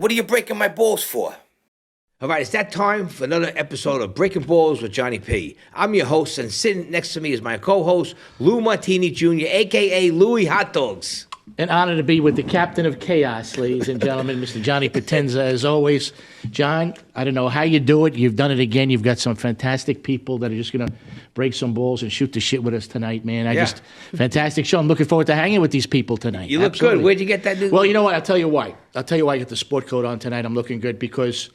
What are you breaking my balls for? All right, it's that time for another episode of Breakin Ballz with Johnny P. I'm your host, and sitting next to me is my co-host, Lou Martini Jr., a.k.a. Louie Hot Dogs. An honor to be with the captain of chaos, ladies and gentlemen, Mr. Johnny Potenza, as always. John, I don't know how you do it. You've done it again. You've got some fantastic people that are just going to break some balls and shoot the shit with us tonight, man. Fantastic show. I'm looking forward to hanging with these people tonight. You look good. Where'd you get that new... Well, you know what? I'll tell you why. I got the sport coat on tonight. I'm looking good because...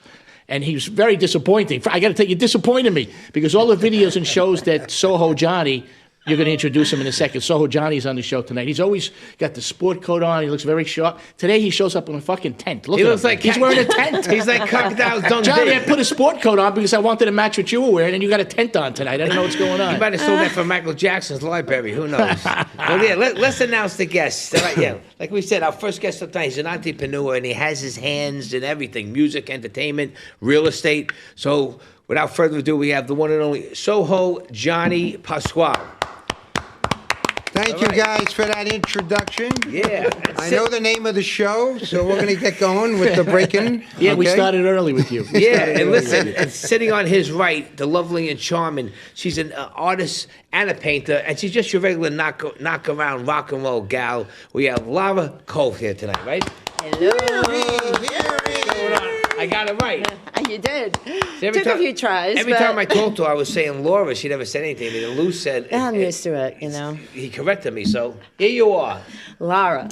And he was very disappointing. I got to tell you, disappointed me because all the videos and shows that SoHo Johnny... You're going to introduce him in a second. SoHo Johnny's on the show tonight. He's always got the sport coat on. He looks very sharp. Today he shows up in a fucking tent. Look he at looks him. like he's wearing a tent. He's like Crocodile's Dundee. Johnny, I put a sport coat on because I wanted to match what you were wearing, and you got a tent on tonight. I don't know what's going on. You might have sold that from Michael Jackson's library. Who knows? Well, yeah, let's announce the guests. Yeah, like we said, our first guest of tonight, he's an entrepreneur, and he has his hands in everything: music, entertainment, real estate. So, without further ado, we have the one and only SoHo Johnny Pastore. Thank you guys for that introduction. Yeah. I know the name of the show, so we're going to get going with the Breakin'. Yeah, we started early with you. Yeah, and listen, and sitting on his right, the lovely and charming, she's an artist and a painter, and she's just your regular knock around rock and roll gal. We have Lara Cove here tonight, right? Hello. I got it right. You did. So Took a few tries. Every time I talked to her, I was saying Laura. She never said anything. And Lou said... I'm used to it, you know. He corrected me, so here you are. Lara.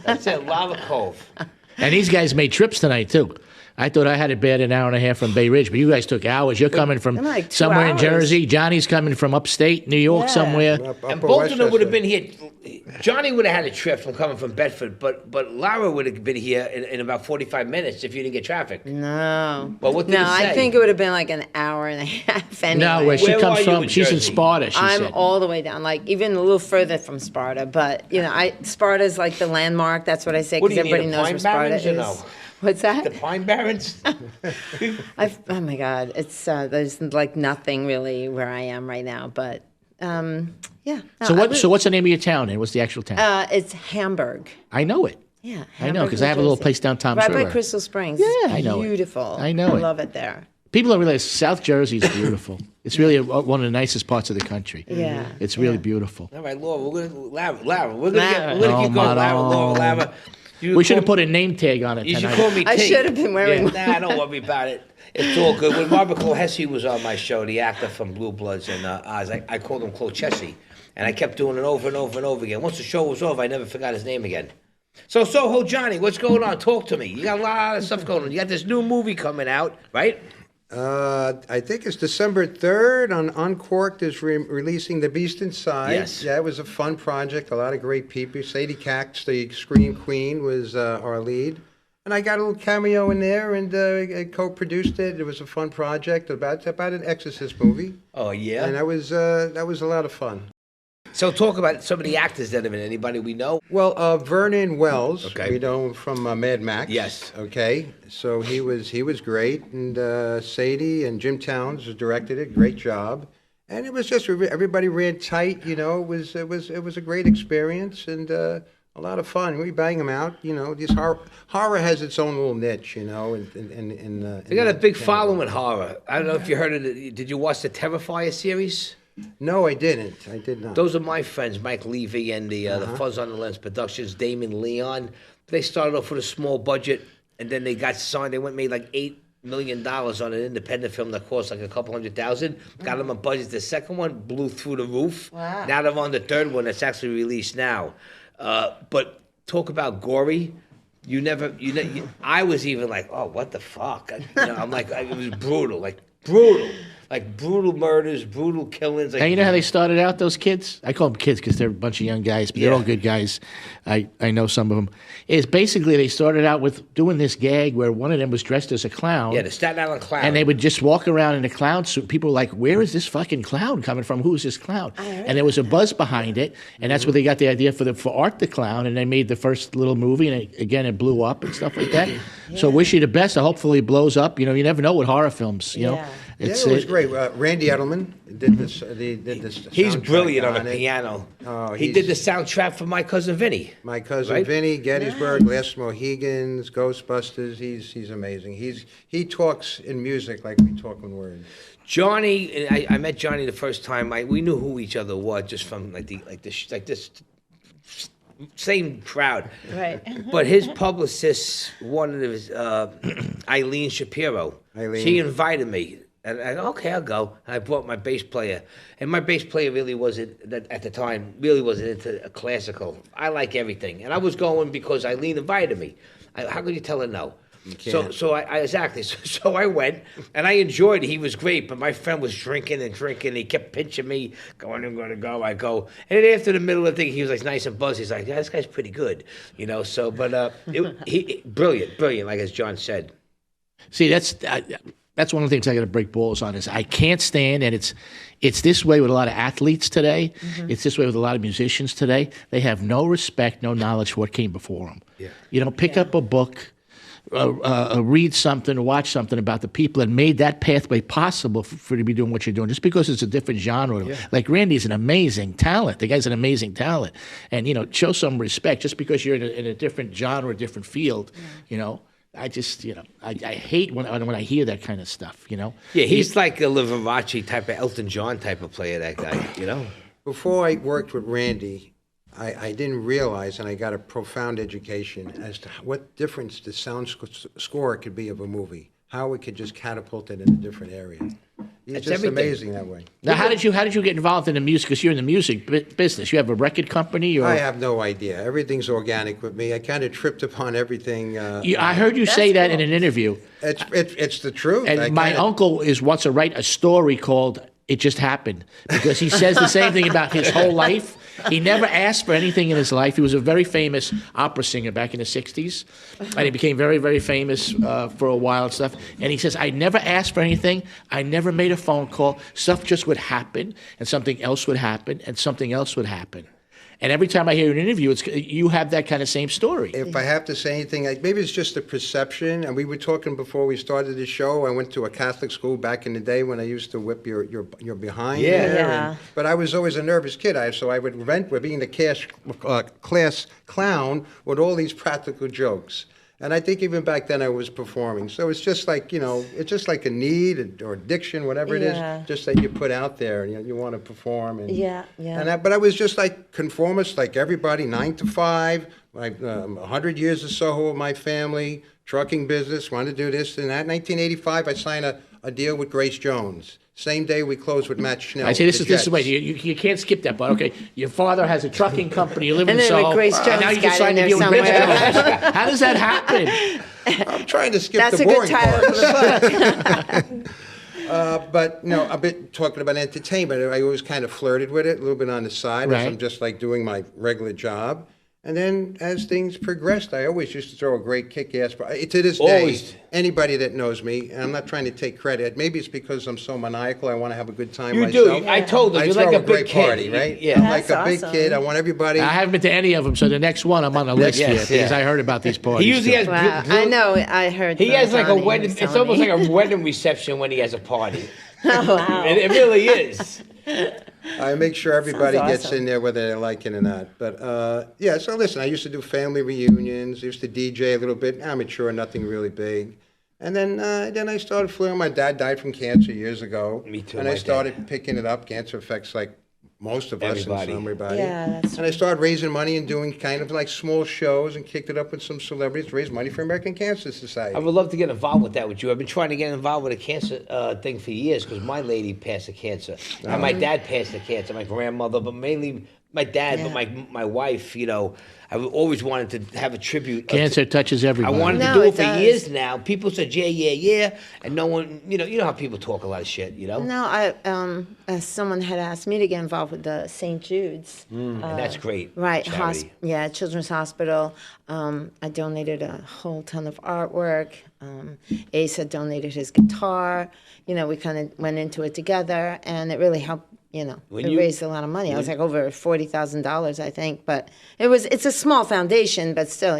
That's it, Lara Cove. And these guys made trips tonight, too. I thought I had it bad an hour and a half from Bay Ridge, but you guys took hours. You're coming from like 2 somewhere in hours. Jersey. Johnny's coming from upstate New York somewhere. And both of them would have been here. Johnny would have had a trip from coming from Bedford, but Lara would have been here in about 45 minutes if you didn't get traffic. No. But what did he say? I think it would have been like an hour and a half anyway. No, where she Where comes are you from, in she's in Jersey? Sparta, she I'm said. all the way down, like even a little further from Sparta. But, you know, Sparta's like the landmark. That's what I say What do because you need, everybody the knows Pine where Sparta Barrens or is. no? What's that? The Pine Barrens? Oh my God, it's there's like nothing really where I am right now, but yeah. No, So what's the name of your town and what's the actual town? It's Hamburg. I know it. Yeah, I know, Hamburg, because New I have a little Jersey. place downtown right by River. Crystal Springs. Yeah, I know it. Beautiful. I know I it. love it there. People don't realize South Jersey is beautiful. It's really one of the nicest parts of the country. Yeah, It's really beautiful. All right, Laura, we're gonna keep going. Lara. We should have put a name tag on it You should tonight. call me T. I should have been wearing one. Nah, don't worry about it. It's all good. When Barbara Clohessy was on my show, the actor from Blue Bloods and Oz, I called him Clohessy. And I kept doing it over and over and over again. Once the show was over, I never forgot his name again. So, SoHo Johnny, what's going on? Talk to me. You got a lot of stuff going on. You got this new movie coming out, right? I think it's December 3rd on Uncorked is releasing The Beast Inside. Yes. Yeah, it was a fun project. A lot of great people. Sadie Katz, the Scream Queen, was our lead. And I got a little cameo in there and I co-produced it. It was a fun project about an exorcist movie. Oh, yeah? And that was a lot of fun. So talk about some of the actors that have been. Anybody we know? Well, Vernon Wells, Okay. we know him from Mad Max. Yes. Okay, so he was great, and Sadie and Jim Towns directed it. Great job, and it was just everybody ran tight. You know, it was a great experience and a lot of fun. We bang them out. You know, this horror has its own little niche. You know, They got a big following in horror. I don't know if you heard of it. Did you watch the Terrifier series? No, I didn't. I did not. Those are my friends, Mike Levy and the Fuzz on the Lens Productions, Damon Leon. They started off with a small budget, and then they got signed. They went and made like $8 million on an independent film that cost like a couple $100,000. Got them a budget. The second one blew through the roof. Wow. Now they're on the third one that's actually released now. But talk about gory. I was even like, oh, what the fuck? I'm like, it was brutal, like brutal murders, brutal killings. Like, And you know how they started out, those kids? I call them kids because they're a bunch of young guys, but they're all good guys. I know some of them. Is basically they started out with doing this gag where one of them was dressed as a clown. Yeah, the Staten Island clown. And they would just walk around in a clown suit. People were like, where is this fucking clown coming from? Who is this clown? And there was a buzz behind it, and that's where they got the idea for Art the Clown, and they made the first little movie, and it blew up and stuff like that. So wish you the best. Hopefully it blows up. You know, you never know with horror films, you know. It was great. Randy Edelman did this. He's soundtrack brilliant on the it. piano. Oh, He did the soundtrack for My Cousin Vinny. My Cousin Right? Vinny, Gettysburg, Last Mohegans, Ghostbusters. He's amazing. He talks in music like we talk in words. Johnny, I met Johnny the first time. We knew who each other were just from this same crowd. Right. But his publicist wanted his Eileen Shapiro. She invited me. And I go, okay, I'll go. And I brought my bass player. And my bass player really wasn't, at the time, really wasn't into a classical. I like everything. And I was going because Eileen invited me. How could you tell her no? So I went, and I enjoyed it. He was great, but my friend was drinking and drinking. He kept pinching me, going, I'm going to go. I go. And then after the middle of the thing, he was like nice and buzzy. He's like, yeah, this guy's pretty good. So, but brilliant, like as John said. See, that's one of the things I got to break balls on is I can't stand, and it's this way with a lot of athletes today. Mm-hmm. It's this way with a lot of musicians today. They have no respect, no knowledge for what came before them. Yeah. Pick up a book, read something, or watch something about the people that made that pathway possible for you to be doing what you're doing. Just because it's a different genre, like Randy's an amazing talent. The guy's an amazing talent, and show some respect. Just because you're in a different genre, a different field, I just, I hate when I hear that kind of stuff, Yeah, he's like a Liberace type of Elton John type of player, that guy, Before I worked with Randy, I didn't realize, and I got a profound education as to what difference the sound score could be of a movie, how it could just catapult it in a different area. It's just amazing that way. Now, how did you get involved in the music? Because you're in the music business. You have a record company, or I have no idea. Everything's organic with me. I kind of tripped upon everything. I heard you say that in an interview. It's the truth. And my uncle wants to write a story called "It Just Happened" because he says the same thing about his whole life. He never asked for anything in his life. He was a very famous opera singer back in the 60s. And he became very, very famous for a while and stuff. And he says, I never asked for anything. I never made a phone call. Stuff just would happen, and something else would happen, and something else would happen. And every time I hear an interview, you have that kind of same story. If I have to say anything, maybe it's just a perception. And we were talking before we started the show. I went to a Catholic school back in the day when I used to whip your behind. Yeah. But I was always a nervous kid. So I would rent with being the class clown with all these practical jokes. And I think even back then I was performing. So it's just like, it's just like a need or addiction, whatever it is, just that you put out there. You want to perform. And, but I was just like conformist, like everybody, 9 to 5, like 100 years of SoHo with my family, trucking business, wanted to do this and that. In 1985, I signed a deal with Grace Jones. Same day we closed with Matt Schnell. I say this is the way you can't skip that part. Okay, your father has a trucking company. You live in then Soho. Grace Jones Now you got just signed in a deal there with Grace somewhere. Jones. How does that happen? I'm trying to skip That's the a good boring title parts. of the book. But a bit talking about entertainment, I always kind of flirted with it a little bit on the side, as I'm just like doing my regular job. And then as things progressed, I always used to throw a great kick-ass. To this day, anybody that knows me, and I'm not trying to take credit, maybe it's because I'm so maniacal, I want to have a good time myself. You do. I told him, you're like a big great kid. party, right? Yeah. I'm like That's a big awesome. kid. I want everybody. I haven't been to any of them, so the next one I'm on the list here because I heard about these parties. He usually has. Wow. I know. I heard. He has like a Johnny wedding. was It's telling almost me. like a wedding reception when he has a party. Oh, wow. It really is. I make sure everybody Sounds gets awesome. in there whether they like it or not. But so listen, I used to do family reunions. I used to DJ a little bit, amateur, nothing really big. And then I started flirting. My dad died from cancer years ago. Me too, And my I started picking it up. Cancer affects like most of us Everybody. and everybody. Yeah, that's And I started raising money and doing kind of like small shows and kicked it up with some celebrities to raise money for American Cancer Society. I would love to get involved with that with you. I've been trying to get involved with a cancer thing for years because my lady passed of cancer. And my dad passed of cancer, my grandmother, but mainly my dad, but my wife, I always wanted to have a tribute. Cancer touches I everybody. wanted to No, do it it for does. years now. People said, yeah, and no one, you know how people talk a lot of shit, No, someone had asked me to get involved with the St. Jude's. And that's great. Right, charity. Children's Hospital. I donated a whole ton of artwork. Ace had donated his guitar. We kind of went into it together, and it really helped. It raised a lot of money. I was like over $40,000, I think. But it's a small foundation, but still,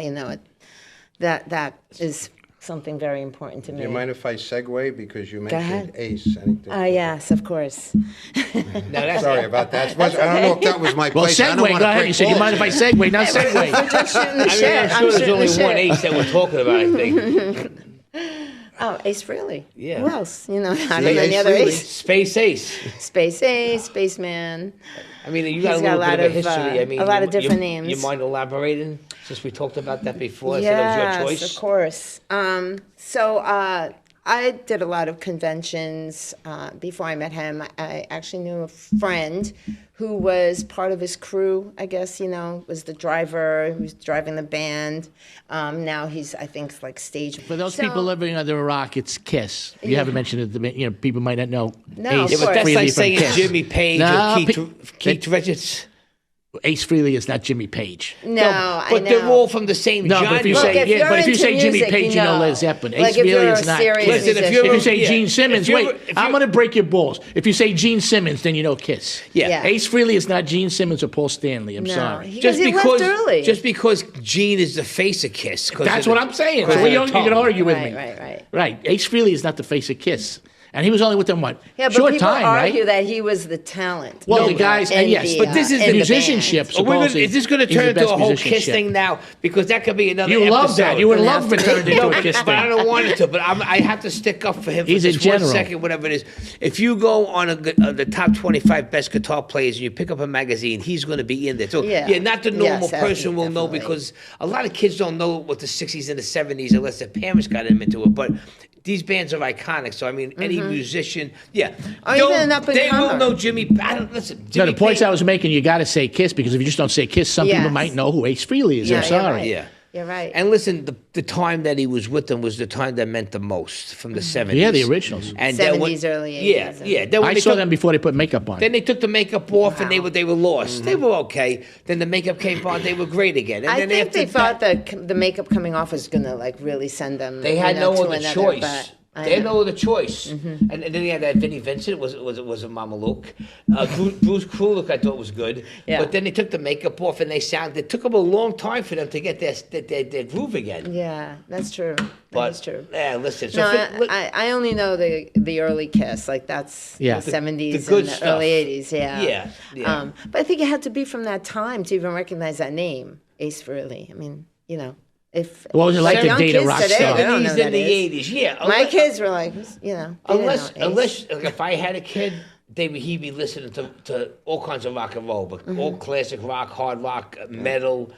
that is something very important to Do me. you mind if I segue because you ahead. mentioned Ace? Anything? Yes, of course. No, that's Sorry about that. I don't know if that was my Well, place. I don't segue. wanna Go ahead. break You said you balls mind if I here. segue? Now segue. Just shooting the I mean, shit. I'm sure there's shooting only the one shit. Ace that we're talking about, I think. Oh, Ace Frehley. Yeah. Who else? You know, I don't See, know any Ace other Frehley. Ace. Space Ace. Space Ace, Spaceman. I mean, you got He's a got little a bit lot of a of, history. I mean, a lot of you- different you, names. You mind elaborating, since we talked about that before? I said it was Yes, your choice. of course. So I did a lot of conventions before I met him. I actually knew a friend who was part of his crew, I guess, was the driver who was driving the band. Now he's, I think, like stage. For those people living under a rock, it's Kiss. You haven't mentioned it. People might not know. No, Ace of Yeah, but that's Frehley like from saying Kiss. Jimmy Page No, or Keith Richards. Ace Frehley is not Jimmy Page. No, I but know. they're all from the same No, genre. but if you Look, say if you're but if you into say Jimmy music, Page, you you know know. Led Zeppelin. Like, Ace if you're Frehley a is not. serious Listen, if musician. you're- If you say Yeah. Gene Simmons, If you're- wait, if I'm you're- going to break your balls. If you say Gene Simmons, then you know Kiss. Yeah. Ace Frehley is not Gene Simmons or Paul Stanley. I'm No, sorry. he Just left because, early. just because Gene is the face of Kiss. 'cause That's of what the- I'm saying. 'cause So of you the can tongue. argue with Right, me. right. Right. Ace Frehley is not the face of Kiss. And he was only with them, what? Yeah, but Short people time, argue right? that he was the talent. Well, in the guys, in and yes, the, but this is in the band. musicianship. Are we gonna, supposedly, is this going to he's the turn into best a whole Kiss musicianship. thing now? Because that could be another You love episode. that. You would Gonna love have to to turn it into No, a Kiss but I thing. don't want it to. But I have to stick up for him for He's just a general. 1 second, whatever it is. If you go on the top 25 best guitar players and you pick up a magazine, he's going to be in there. So Yeah. not the normal Yes, person will know, definitely. because a lot of kids don't know what the 60s and the 70s unless their parents got them into it. But these bands are iconic. So I mean, any musician, Or even an they will up-and-comer. know Jimmy. I don't listen. No, Jimmy the points Page- I was making, you got to say Kiss, because if you just don't say Kiss, some people Yes. might know who Ace Frehley is. Yeah, I'm you're sorry. right. Yeah. You're right. And listen, the time that he was with them was the time that meant the most, from the 70s. Yeah, the originals. And then 70s, early 80s. Yeah. Then when I they saw took- them before they put makeup on. Then they took the makeup off and they Wow. were lost. They were okay. Then the makeup came on. They were great again. And I then think after they thought that, the makeup coming off was gonna like really send them. they had no to other another, choice. but I They had know. no other choice. And then he had that Vinnie Vincent was a Mama Luke. Bruce Kulick I thought was good. Yeah. But then they took the makeup off and it took them a long time for them to get their groove again. Yeah, that's true. But That's true. yeah, listen. So No, I only know the early Kiss, like that's Yeah. the 70s the good and the stuff. early 80s, yeah. Yeah. But I think it had to be from that time to even recognize that name, Ace Frehley. I mean, if What was it like to young date a kids rock today, star? they don't know 70s who that and the is. 80s, yeah. My Unless- kids were like, they didn't Unless, know Ace. like, if I had a kid, he'd be listening to all kinds of rock and roll, but all classic rock, hard rock, metal,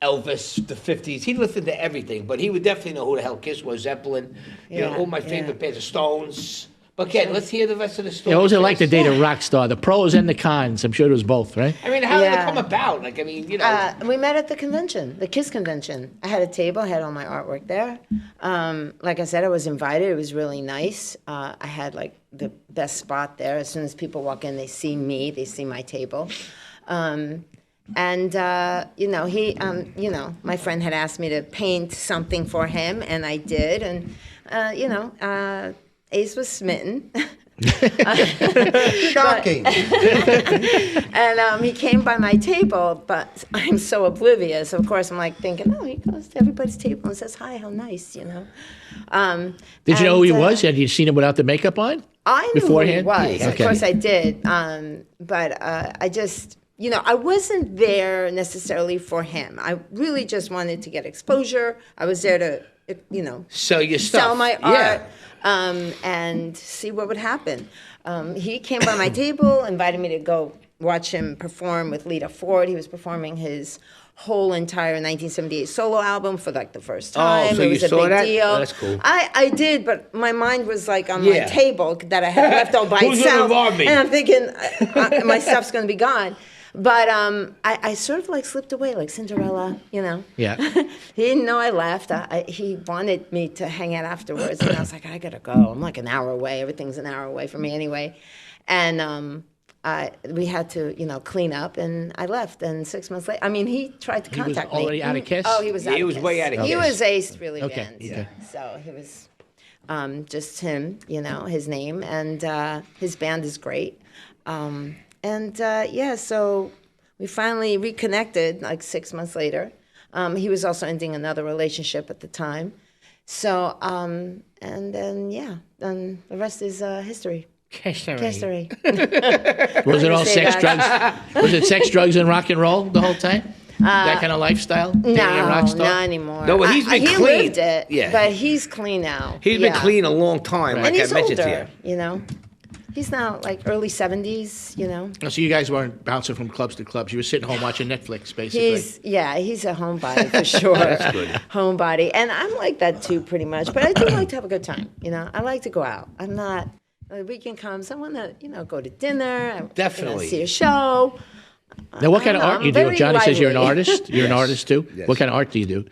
Elvis, the 50s. He'd listen to everything, but he would definitely know who the hell Kiss was, Zeppelin, Yeah, all my favorite bands, the Stones. But again, let's hear the rest of the story. Yeah, what was it like to first. date a rock star? The pros and the cons. I'm sure it was both, right? I mean, how did it Yeah. come about? Like, I mean, We met at the convention, the KISS convention. I had a table, I had all my artwork there. Like I said, I was invited. It was really nice. I had like the best spot there. As soon as people walk in, they see me, they see my table. My friend had asked me to paint something for him, and I did. And, Ace was smitten. Shocking. And he came by my table, but I'm so oblivious. Of course, I'm like thinking, oh, he goes to everybody's table and says, hi, how nice, Did you know who he was? Had you seen him without the makeup on? I knew beforehand? who he was. Yeah, Of okay. course I did. But I just, I wasn't there necessarily for him. I really just wanted to get exposure. I was there to, So your stuff. sell my Yeah. art and see what would happen. He came by my table, invited me to go watch him perform with Lita Ford. He was performing his whole entire 1978 solo album for like the first time. so it you was a saw big that? deal. Oh, that's cool. I did, but my mind was like on my Yeah. table that I had left all by Who's gonna itself. rob me? And I'm thinking my stuff's going to be gone. But I sort of like slipped away like Cinderella, Yeah. He didn't know I left. He wanted me to hang out afterwards, and I was like, I gotta go. I'm like an hour away. Everything's an hour away from me anyway. And we had to, clean up, and I left. And 6 months later, he tried to He was contact me. already out of Kiss? Oh, he was Yeah, out he of was Kiss. way out of He Kiss. was Ace Frehley Okay, band. okay. So he was just him, his name, and his band is great. So we finally reconnected like 6 months later. He was also ending another relationship at the time. So, and then, yeah, then the rest is history. History. Was it all say sex, that. drugs? Was it sex, drugs, and rock and roll the whole time? That kind of lifestyle? Being a rock No, star? not anymore. No, well, he's been he clean. lived it, Yeah. but he's clean now. He's been clean a long time, like And he's I mentioned older, to you. you know. He's now like early 70s, you know. So you guys weren't bouncing from clubs to clubs. You were sitting home watching Netflix, basically. He's a homebody for sure. That's good. Homebody. And I'm like that too, pretty much. But I do like to have a good time, you know. I like to go out. I'm not, the weekend comes, I want to, you know, go to dinner. Definitely. See a show. Now, what kind of I don't art know, you do? very Johnny says you're an lively. artist. You're an artist too? Yes. What kind of art do you do?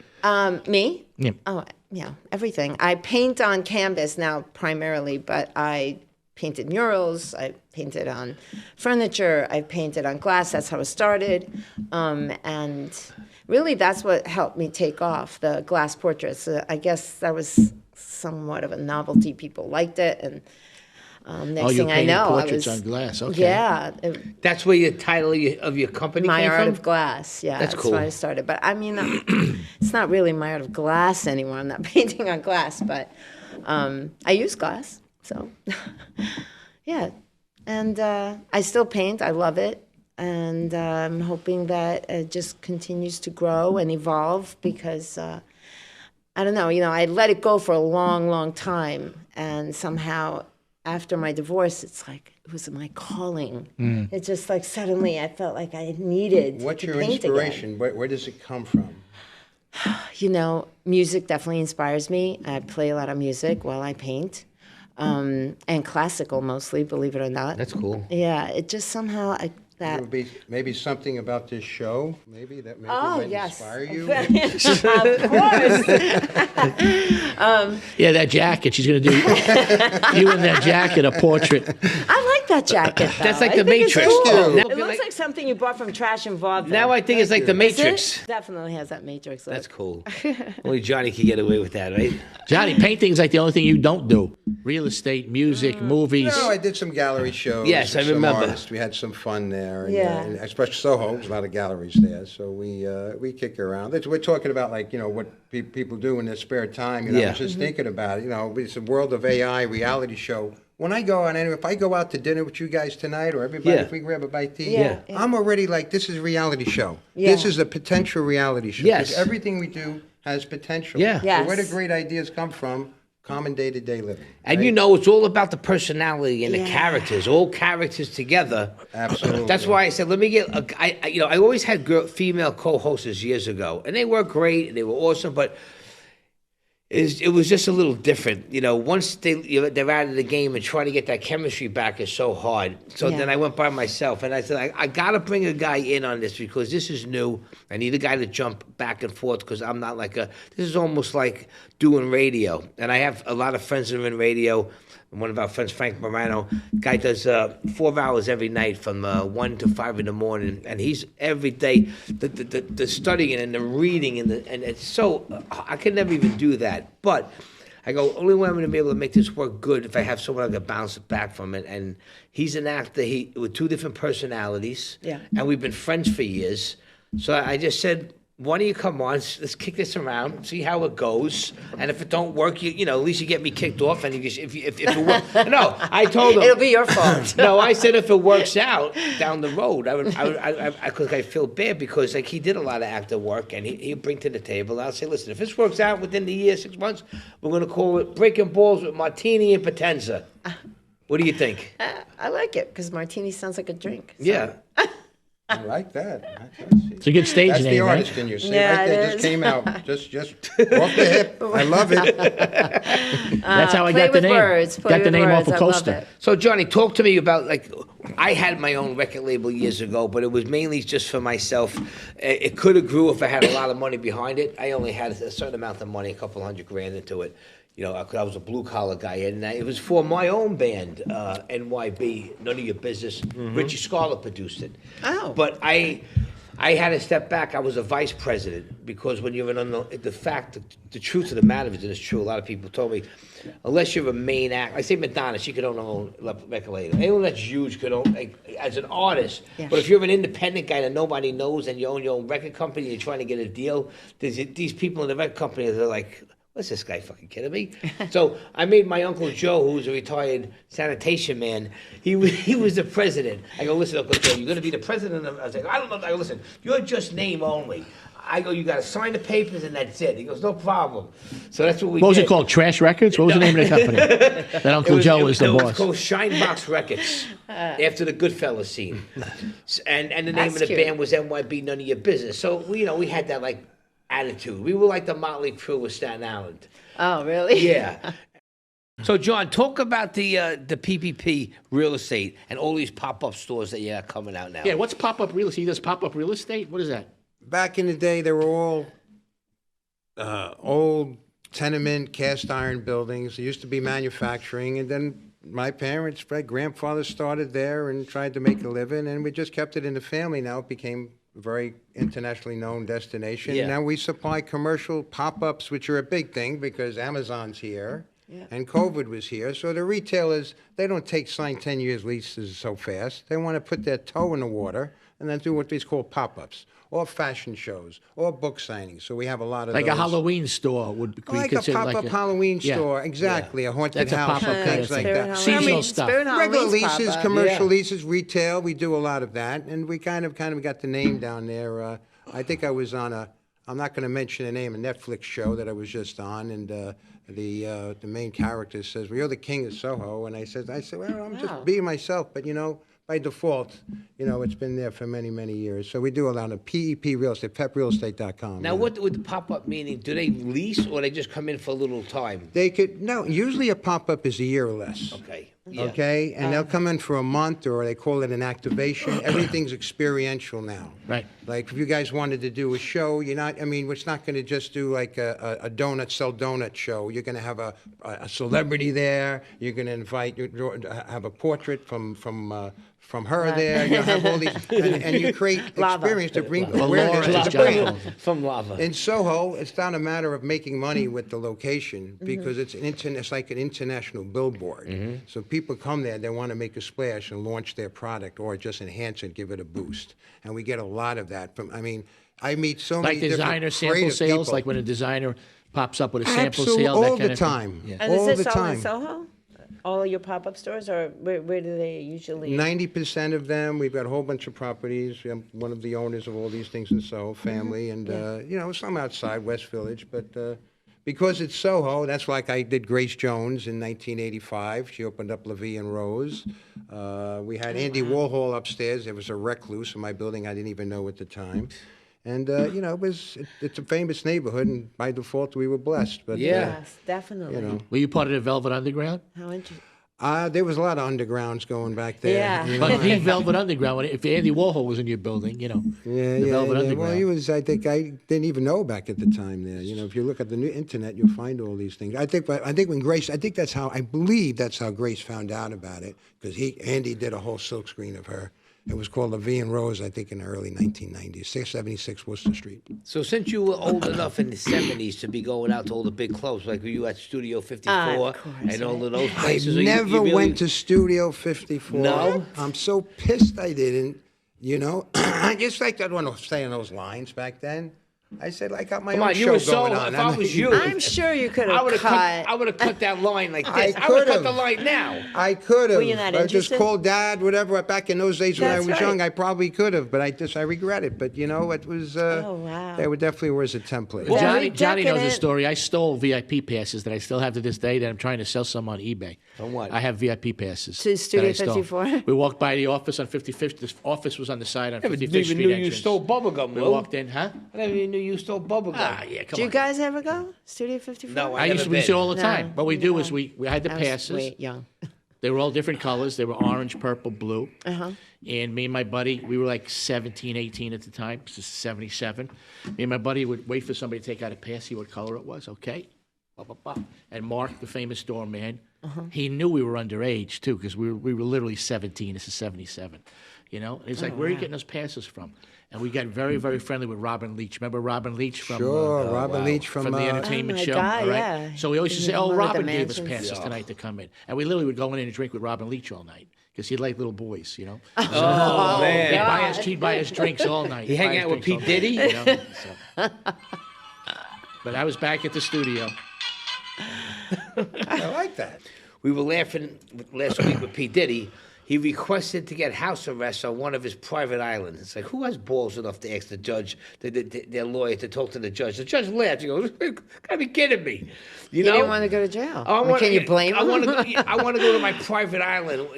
Me? Yeah. Oh, yeah, everything. I paint on canvas now primarily, but I painted murals. I painted on furniture. I painted on glass. That's how it started. And really, that's what helped me take off, the glass portraits. I guess that was somewhat of a novelty. People liked it. And next you thing I painted know, portraits I was, on glass. Okay. Yeah. That's where your title of your company My came Art from? of Glass, yeah. That's cool. Where I started. But I mean, it's not really My Art of Glass anymore. I'm not painting on glass, but I use glass. So, yeah. And I still paint. I love it. And I'm hoping that it just continues to grow and evolve because, I don't know, you know, I let it go for a long, long time. And somehow after my divorce, it's like it was my calling. It's just like suddenly I felt like I needed What's to your paint inspiration? Where does it come from? again. You know, music definitely inspires me. I play a lot of music while I paint, and classical mostly, believe it or not. That's cool. Yeah, it just somehow It would be maybe something about this show, maybe that maybe Oh, might yes. inspire you. Of course. Yeah, that jacket. She's going to do you in that jacket, a portrait. I like that jacket. Though. That's like I the think it's Matrix. cool. Now- It looks like something you bought from Trash and Vaudeville. Now I think it's like the Is Matrix. it? Definitely has that Matrix look. That's cool. Only Johnny can get away with that, right? Johnny, painting's like the only thing you don't do. Real estate, music, movies. No, I did some gallery shows. Yes, with I some remember. artists. We had some fun there. And, Yeah. and especially Soho, there's a lot of galleries there. So we kick around. We're talking about, like, you know, what people do in their spare time. You know, I Yeah. was just thinking about it. You know, it's a world of AI reality show. When I go on, if I go out to dinner with you guys tonight, or everybody, Yeah. if we grab a bite to eat, Yeah. I'm already like, this is a reality show. Yeah. This is a potential reality show. Yes. Because everything we do has potential. Yeah. So where do Yes. great ideas come from? Common day-to-day living. And right? you know, it's all about the personality and the Yeah. characters, all characters together. Absolutely. That's why I said, let me get. I always had female co-hosts years ago, and they were great and they were awesome, but it was just a little different. You know, once they're out of the game and trying to get that chemistry back is so hard. So Yeah. then I went by myself and I said, I got to bring a guy in on this because this is new. I need a guy to jump back and forth because I'm not like this is almost like doing radio. And I have a lot of friends that are in radio. One of our friends, Frank Morano, guy does 4 hours every night from 1 to 5 in the morning, and he's every day the studying and the reading and it's so I could never even do that. But I go, only way I'm going to be able to make this work good if I have someone I can bounce it back from it. And he's an actor with 2 different personalities, Yeah. and we've been friends for years. So I just said, why don't you come on? Let's kick this around, see how it goes, and if it don't work, you know, at least you get me kicked off. And if it works, no, I told him It'll be your fault. No, I said if it works out down the road, because I feel bad because like he did a lot of actor work and he'd bring to the table. And I'll say, listen, if this works out within the year, 6 months, we're going to call it Breakin Ballz with Martini and Potenza. What do you think? I like it because martini sounds like a drink. So. Yeah. I like that. It's a good stage That's name, the right? artist in you. See, Yeah, right there, it just is. came out, just off the hip. I love it. That's how I play got the with name. words, play Got the with name off words, a I love coaster. it. So, Johnny, talk to me about, like, I had my own record label years ago, but it was mainly just for myself. It could have grew if I had a lot of money behind it. I only had a certain amount of money, a couple $100,000 into it. You know, I was a blue-collar guy, and it was for my own band, NYB, None of Your Business. Richie Scarlett produced it. Oh. But I had to step back. I was a vice president because when you're the truth of the matter is, and it's true, a lot of people told me, unless you're a main act, I say Madonna, she could own a record label. Anyone that's huge could own, like, as an artist. Yeah. But if you're an independent guy that nobody knows and you own your own record company and you're trying to get a deal, there's these people in the record company that are like, what's this guy fucking kidding me? So I made my Uncle Joe, who was a retired sanitation man, he was the president. I go, listen, Uncle Joe, you're going to be the president of, I was like, I don't know. I go, listen, you're just name only. I go, you got to sign the papers and that's it. He goes, no problem. So that's what we did. What was it called? Trash Records? What was the name of the company? That Uncle Joe was the It was boss. called Shinebox Records, after the Goodfellas scene. And the name That's of the cute. band was NYB, None of Your Business. So, we had that, like, attitude. We were like the Motley Crue of Staten Island. Oh, really? Yeah. So, John, talk about the PPP real estate and all these pop-up stores that you got coming out now. Yeah, what's pop-up real estate? He does pop-up real estate? What is that? Back in the day, they were all old tenement cast iron buildings. There used to be manufacturing, and then my grandfather started there and tried to make a living, and we just kept it in the family. Now it became a very internationally known destination. Yeah. Now we supply commercial pop-ups, which are a big thing because Amazon's here. And COVID was here. So the retailers, they don't sign 10 years leases so fast. They want to put their toe in the water and then do what is called pop-ups, or fashion shows, or book signings. So we have a lot of Like those. a Halloween store would be Like a considered pop-up Halloween yeah. store, exactly. A haunted That's a house, pop-up things kind like of that. thing. Seasonal stuff. Regular leases, commercial Yeah. leases, retail. We do a lot of that, and we kind of got the name down there. I think I was on I'm not going to mention the name, a Netflix show that I was just on, and the main character says, "Well, you're the king of Soho," and I said, "Well, I'm just being myself," but by default, it's been there for many, many years. So we do a lot of PEP real estate, peprealestate.com. Now, what would the pop-up meaning? Do they lease or they just come in for a little time? They could, no, usually a pop-up is a year or less. Okay. Yeah. Okay, and they'll come in for a month, or they call it an activation. Everything's experiential now. Right. Like if you guys wanted to do a show, it's not going to just do like a sell donut show. You're going to have a celebrity there. You're going to invite, have a portrait from her there. You'll have all these, and you create experience to bring awareness to the brand. From lava. In Soho, it's not a matter of making money with the location because it's like an international billboard. So people come there, they want to make a splash and launch their product or just enhance it, give it a boost. And we get a lot of that from, I meet so many Like designer different sample creative sales, people. like when a designer pops up with a sample Absolutely, sale, that all kind the of thing. time. Yeah. And all is the this all time. in Soho? All your pop-up stores, or where do they usually? 90% of them, we've got a whole bunch of properties. I'm one of the owners of all these things in Soho, family, and, some outside, West Village. But because it's Soho, that's like I did Grace Jones in 1985. She opened up La Vie and Rose. We had Andy Warhol upstairs. There was a recluse in my building I didn't even know at the time. And, it's a famous neighborhood, and by default, we were blessed. But, Yeah. Yes, definitely. Were you part of the Velvet Underground? How interesting. there was a lot of undergrounds going back there. Yeah. But the Velvet Underground, if Andy Warhol was in your building, the Velvet Underground. Well, he was. I think I didn't even know back at the time. There, if you look at the new internet, you'll find all these things. I think when Grace, I believe that's how Grace found out about it because Andy did a whole silkscreen of her. It was called La Vie and Rose, I think, in the early 1990s, 676 Worcester Street. So since you were old enough in the 70s to be going out to all the big clubs, like were you at Studio 54 Of course, and all of those I places? or never you really- went to Studio 54. No? I'm so pissed I didn't. I just like I want to stay on those lines back then. I said, I got my Come own on, you show were so. going on. If I was you, I'm sure you could I have would have cut. cut. I would have cut that line like this. I I would have cut could've. the line now. I could have. Were you not I just interested? called Dad, whatever. Back in those days when I That's was right. young, I probably could have, but I regret it. But it was. Oh, wow. There definitely was a template. Well, Johnny knows the decadent. story. I stole VIP passes that I still have to this day that I'm trying to sell some on eBay. From what? I have VIP passes. To Studio that I stole. 54? We walked by the office on 55th. This office was on the side on I 55th never even Street knew you entrance. stole bubblegum, We Lou. walked in, huh? I never even knew you stole bubblegum. Ah, yeah, come Do you on. guys ever go Studio 54? No, I used to never use it been. all the time. No, What we do is no. we had the I was passes. way young. They were all different colors. They were orange, purple, blue. Uh-huh. And me and my buddy, we were like 17, 18 at the time. This is 77. Me and my buddy would wait for somebody to take out a pass, see what color it was. Okay. Bah, bah, bah. And Mark, the famous doorman, he knew we were underage, too, because we were literally 17. This is 77. And he's like, where are you getting those passes from? And we got very, very friendly with Robin Leach. Remember Robin Leach from... Sure, Robin Leach from the entertainment Oh, my show, God, all right? yeah. So we always used to say, One "Oh, of the Robin gave us mansions. passes tonight to come in," and we literally would go in and drink with Robin Leach all night because he'd like little boys, Oh, man. He'd buy us drinks all night. He hang Buy us out with drinks Pete all night, Diddy? So. But I was back at the studio. I like that. We were laughing last week with P. Diddy. He requested to get house arrest on one of his private islands. It's like, who has balls enough to ask the judge, their lawyer, to talk to the judge? The judge laughed. He goes, "Gotta be kidding me!" You didn't want to go to jail. Can you blame him? I want to go to my private island,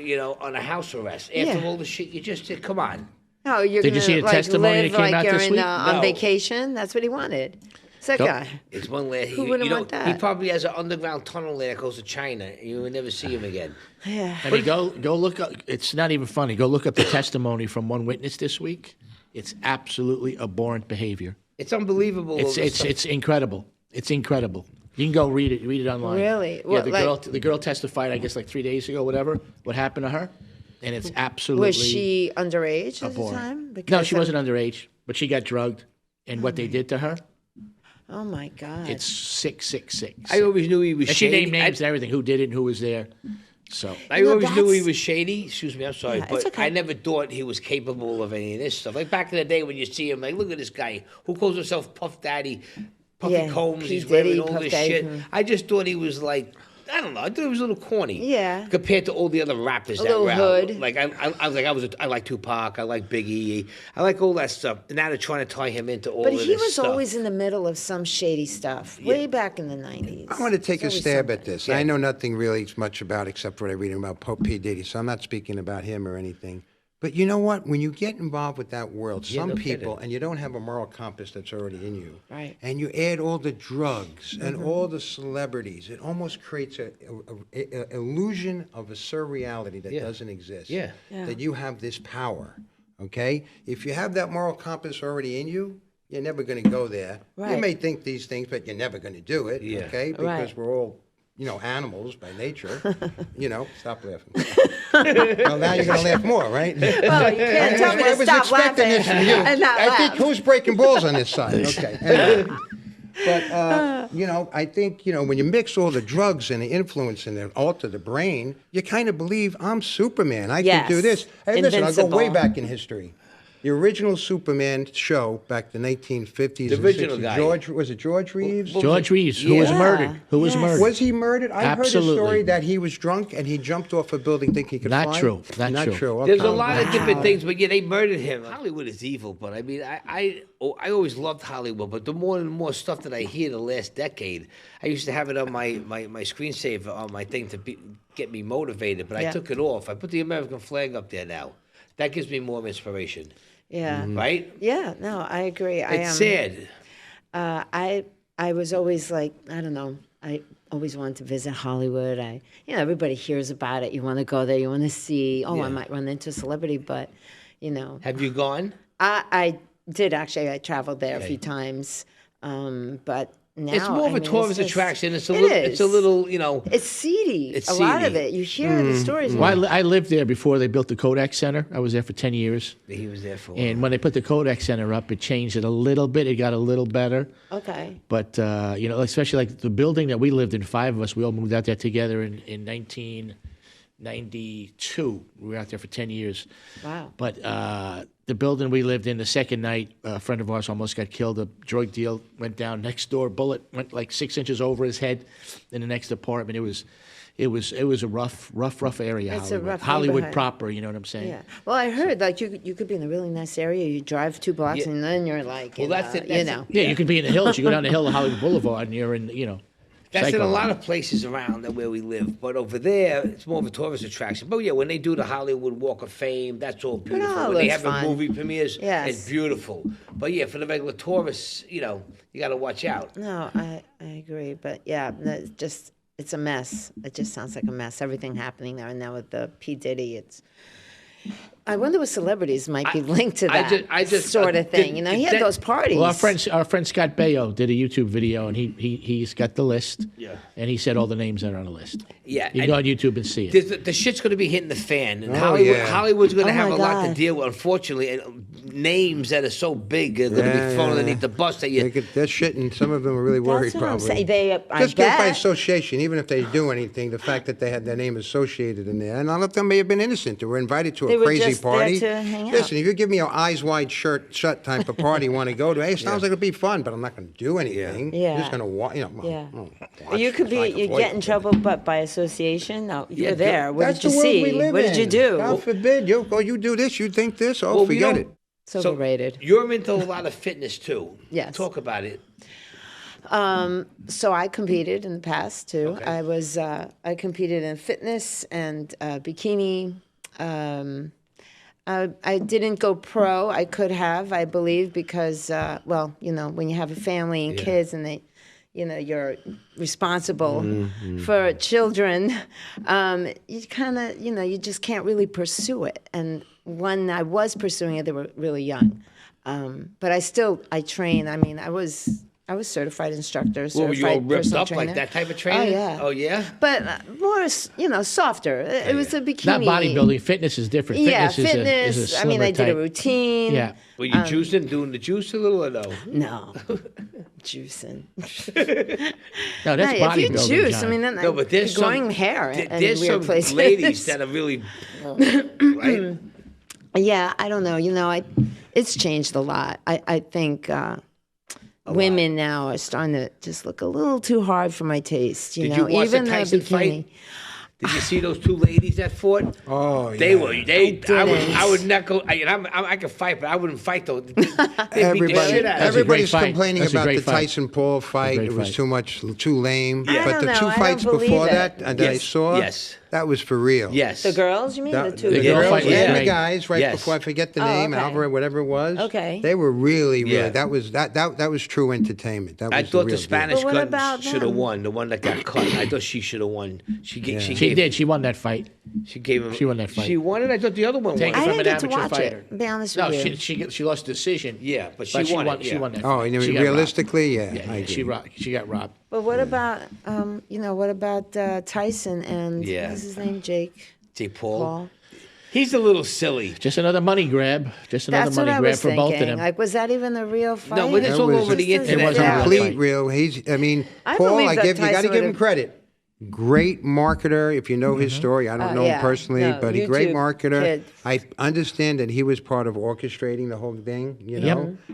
on a house arrest. After all the shit you just did, come on. No, you're Did you see the testimony live that came like out you're this week? on No. vacation. That's what he wanted. It's that guy. It's one last. Who wouldn't want He that? probably has an underground tunnel there that goes to China. You will never see him again. Yeah. I mean, go look up. It's not even funny. Go look up the testimony from one witness this week. It's absolutely abhorrent behavior. It's unbelievable. It's incredible. It's incredible. You can go read it. Read it online. Really? Yeah. What, The girl testified. I guess like 3 days ago, whatever. What happened to her? And it's absolutely. Was she underage at the abhorrent. time? No, Because she wasn't underage, but she got drugged. And what they did to her, Oh my God. it's sick. I always knew he was And she shady. named names and everything, who did it and who was there. So I No, always knew he that's- was shady. Excuse me, I'm sorry, Yeah, it's but okay. I never thought he was capable of any of this stuff. Like back in the day when you see him, like, look at this guy who calls himself Puff Daddy, Puffy Yeah, Combs. P. He's wearing Diddy, all Puff this Daddy, shit. hmm. I just thought he was like, I don't know. I thought he was a little corny. Yeah. Compared to all the other rappers that little rap. hood. Like I like Tupac. I like Biggie. I like all that stuff. And now they're trying to tie him into all But of he this was stuff. always in the middle of some shady stuff, way back in the 90s. I want to take a It's always stab at something. this. Yeah. I know nothing really much about except what I read about P. Diddy, so I'm not speaking about him or anything. But you know what? When you get involved with that world, Yeah, some no people, kidding. and you don't have a moral compass that's already in you, Right. and you add all the drugs and all the celebrities, it almost creates a illusion of a surreality that Yeah. doesn't exist. Yeah. Yeah. That you have this power, okay? If you have that moral compass already in you, you're never going to go there. You Right. may think these things, but you're never going to do it, Yeah. okay? Because Right. we're all animals by nature. Stop laughing. Well, now you're going to laugh more, right? Well, you can't tell me I to was stop expecting laughing this from you. and not I think laugh. who's breaking balls on this side? Okay. Anyway. But, I think, when you mix all the drugs and the influence and alter the brain, you kind of believe I'm Superman. I can do Yes. this. Hey, listen, I'll go way Invincible. back in history. The original Superman show back in the 1950s The and original 60s. guy. Was it George Reeves? George Reeves, who was Yeah. murdered. Who was Yes. murdered. Was he murdered? I heard a Absolutely. story that he was drunk and he jumped off a building thinking he could Not fly. true. Not true. true. There's a Okay. lot of different things, but yeah, they murdered him. Hollywood is evil, but I mean, I always loved Hollywood, but the more and more stuff that I hear the last decade, I used to have it on my screensaver on my thing to get me motivated, but I Yeah. took it off. I put the American flag up there now. That gives me more inspiration, Yeah. right? Yeah, no, I agree. It's sad. I was always like, I don't know, I always wanted to visit Hollywood. Everybody hears about it. You want to go there. You want to see. Oh, Yeah. I might run into a celebrity, but Have you gone? I did actually. I traveled there a few times, but now It's more of a tourist just- attraction. It's a it little. is. It's a little. It's seedy. It's a lot of seedy. it. You hear the stories. Well, I lived there before they built the Kodak Center. I was there for 10 years. He was there for. And when they put the Kodak Center up, it changed it a little bit. It got a little better. Okay. But, especially like the building that we lived in, 5 of us, we all moved out there together in 1992. We were out there for 10 years. Wow. But the building we lived in, the second night, a friend of ours almost got killed. A drug deal went down next door. Bullet went like 6 inches over his head in the next apartment. It was a rough area. It's a Hollywood. rough Hollywood neighborhood. proper. You know what I'm saying? Yeah. Well, I heard like you could be in a really nice area. You drive 2 blocks Yeah. and then you're like, Well, that's it, that's it. Yeah, you can be in the hills. You go down the hill of Hollywood Boulevard, and you're in. That's in a Psycho. lot of places around where we live, but over there it's more of a tourist attraction. But yeah, when they do the Hollywood Walk of Fame, that's all beautiful. all When they looks have fun. a movie premieres, Yes. it's beautiful. But yeah, for the regular tourists, you got to watch out. No, I agree, but yeah, it's a mess. It just sounds like a mess. Everything happening there, and now with the P. Diddy, I wonder what celebrities might be linked to that I just sort of thing. He had those parties. Well, our friend Scott Baio did a YouTube video, and he's got the list. Yeah. And he said all the names that are on the list. Yeah, You can and go on YouTube and see it. the shit's going to be hitting the fan, and Oh, yeah. Hollywood's going to Oh, have my a lot to God. deal with. Unfortunately, and names that are so big are going to be thrown underneath the bus that you. They're shitting. Some of them are really worried, That's what I'm probably. saying. I Just get by bet. association, even if they do anything, the fact that they had their name associated in there. And all of them may have been innocent. They were invited to They a were crazy just there party. to hang out. Listen, if you give me an eyes wide shut type of party you want to go to, hey, it sounds like it'll be fun, but I'm not going to do anything. Yeah. I'm just going to watch. Yeah. Watch You could so I be, can you avoid get in it. trouble, but by association, no, you Yeah, were there. What That's did you the world see? we live What did you in. do? God forbid you do this, you think this. Oh, Well, we forget don't- it. It's overrated. You're into a lot of fitness too. Yes. Talk about it. So I competed in the past too. Okay. I competed in fitness and bikini. I didn't go pro. I could have, I believe, because well, when you have a family and kids and they, you're responsible for children, you kind of, you just can't really pursue it. And when I was pursuing it, they were really young. But I train. I mean, I was certified instructor, Well, were you all certified ripped personal up trainer. like that type of training? yeah. Oh, yeah? But more, softer. It was a bikini. Not bodybuilding. Fitness is different. Yeah, Fitness is a I mean, I did a slimmer type. routine. Yeah. Were you doing the juice a little or no? No, juicing. No, that's Hey, bodybuilding. if you juice, John. I mean, then No, but there's growing some hair in There's weird some places. ladies that are really, right? Yeah, I don't know. It's changed a lot. I think women now are starting to just look a little too hard for my taste. Did you watch even the Tyson bikini. fight? Did you see those two ladies that fought? Oh, yeah. They were. I would didn't. not go. I could fight, but I wouldn't fight though. They beat the Everybody, shit out of me. everybody's fight. complaining That's a about great the fight. Tyson Paul fight. great It was fight. too lame. I But don't the know. two I fights don't believe before it. that I Yes. saw, Yes. that was for real. Yes. The girls, you mean? That- The two The the girl girls fight was and the great. guys, right Yes. before I forget the name, okay. Alvarez, whatever it was. Okay. They were really. Yeah. That was true entertainment. That was I thought real the Spanish But what gun about should have them? won. The one that got cut. I thought she should have won. She She did. She won that fight. She gave him. She won that fight. She won it. I thought the other one Take won. it I from didn't an get to amateur watch fighter. it. To be honest No, with you. she lost decision. Yeah, but she won it, She yeah. won that Oh, fight. and She got robbed. realistically, yeah. Yeah, I yeah, agree. she got robbed. But what about what about Tyson and Yeah. what's his name, Jake Jake Paul. Paul? He's a little silly. Just another money grab. Just another That's what money I grab was for thinking. both of them. Like, was that even a real fight? No, but it's That all was- over the It internet. It wasn't now. a Complete fight. real. I mean, I Paul. believe that You got to Tyson give him would've- credit. Great marketer. If you know his story, I don't know yeah. him personally, No, but a great YouTube marketer. kid. I understand that he was part of orchestrating the whole thing.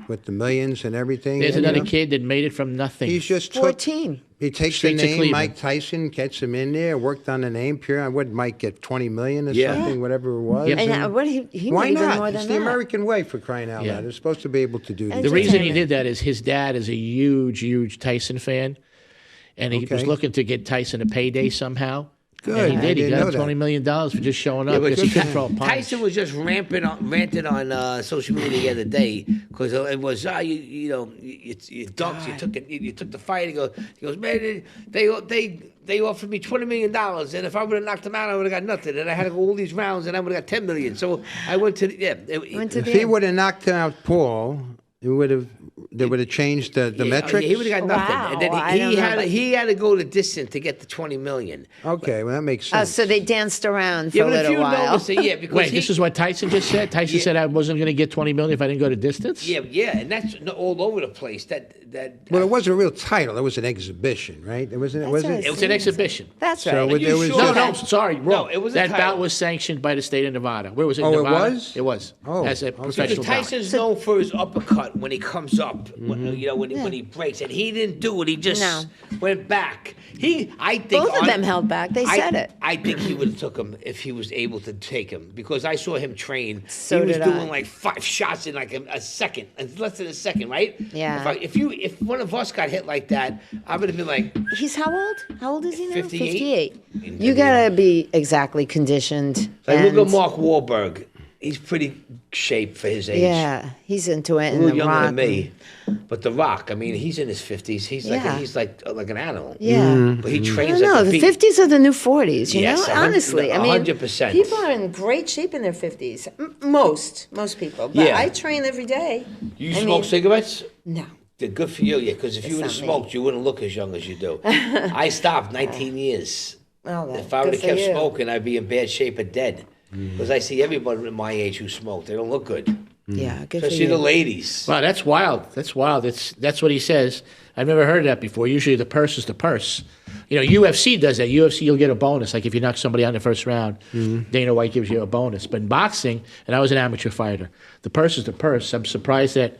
With the millions and everything. There's and, another kid that made it from nothing. He's just 14. He takes Streets the of name Cleveland. Mike Tyson, gets him in there, worked on the name. Pure. What Mike get 20 million or Yeah. something, whatever it was. Yep. And what he Why made even not? more It's than the that. American way, for crying out Yeah. loud. They're supposed to be able to do And this. The reason he Entertainment. did that is his dad is a huge Tyson fan, and he was Okay. looking to get Tyson a payday somehow. Good. And he I did. He didn't got know that. $20 million for just showing Yeah, up but because he good could throw a punch. Tyson was just ranting on social media the other day because it was you ducked, you took the fight. He goes, man, they offered me $20 million, and if I would have knocked him out, I would have got nothing, and I had to go all these rounds, and I would have got $10 million. So I went to Went to If the he end. would have knocked out Paul, they would have changed the metrics. He would have got nothing, Wow, and then I don't know. he had to go the distance to get the $20 million. Okay, well that makes Oh, sense. so they danced around for Yeah, a but if little you while. notice it, yeah, because Wait, this is what Tyson just said? Tyson Yeah. said I wasn't going to get $20 million if I didn't go to distance? yeah, and that's all over the place. Well, it wasn't a real title. It was an exhibition, right? It wasn't. It wasn't. right. It was an exhibition. That's So right. with- there was sure? No, just- no, sorry, wrong. No, it was a that title. bout was sanctioned by the state of Nevada. Where was it? Oh, it Nevada? was? It was. Oh, As a okay. professional bout. Tyson's known for his uppercut when he comes up, when he breaks, and he didn't do it. He just No. went back. I think Both of them held back. They said it. I think he would have took him if he was able to take him because I saw him train. So he was did doing I. like 5 shots in like a second, less than a second, right? Yeah. If one of us got hit like that, I would have been like, He's how old? How old is he now? 58. You gotta be exactly conditioned. like look at and- Mark Wahlberg. He's pretty shaped for his age. Yeah, he's into it. A And little the younger rock. than me. But The Rock, I mean, he's in his 50s. He's Yeah. like an animal. Yeah. But he I trains don't know. like a The beast. 50s are the new 40s, you Yes, know? Honestly. I mean, 100%. people are in great shape in their 50s. Most people. But Yeah. I train every day. You I smoke mean- cigarettes? No. They're good for you, yeah, because if you would have That's not me. smoked, you wouldn't look as young as you do. I stopped 19 years. Oh, that, If I would have good for kept you. smoking, I'd be in bad shape or dead. Because I see everybody my age who smoke. They don't look good. Yeah, good for Especially the you. ladies. Wow, that's wild. That's wild. That's what he says. I've never heard of that before. Usually the purse is the purse. You know, UFC does that. UFC, you'll get a bonus. Like if you knock somebody out in the first round, Dana White gives you a bonus. But in boxing, and I was an amateur fighter, the purse is the purse. I'm surprised that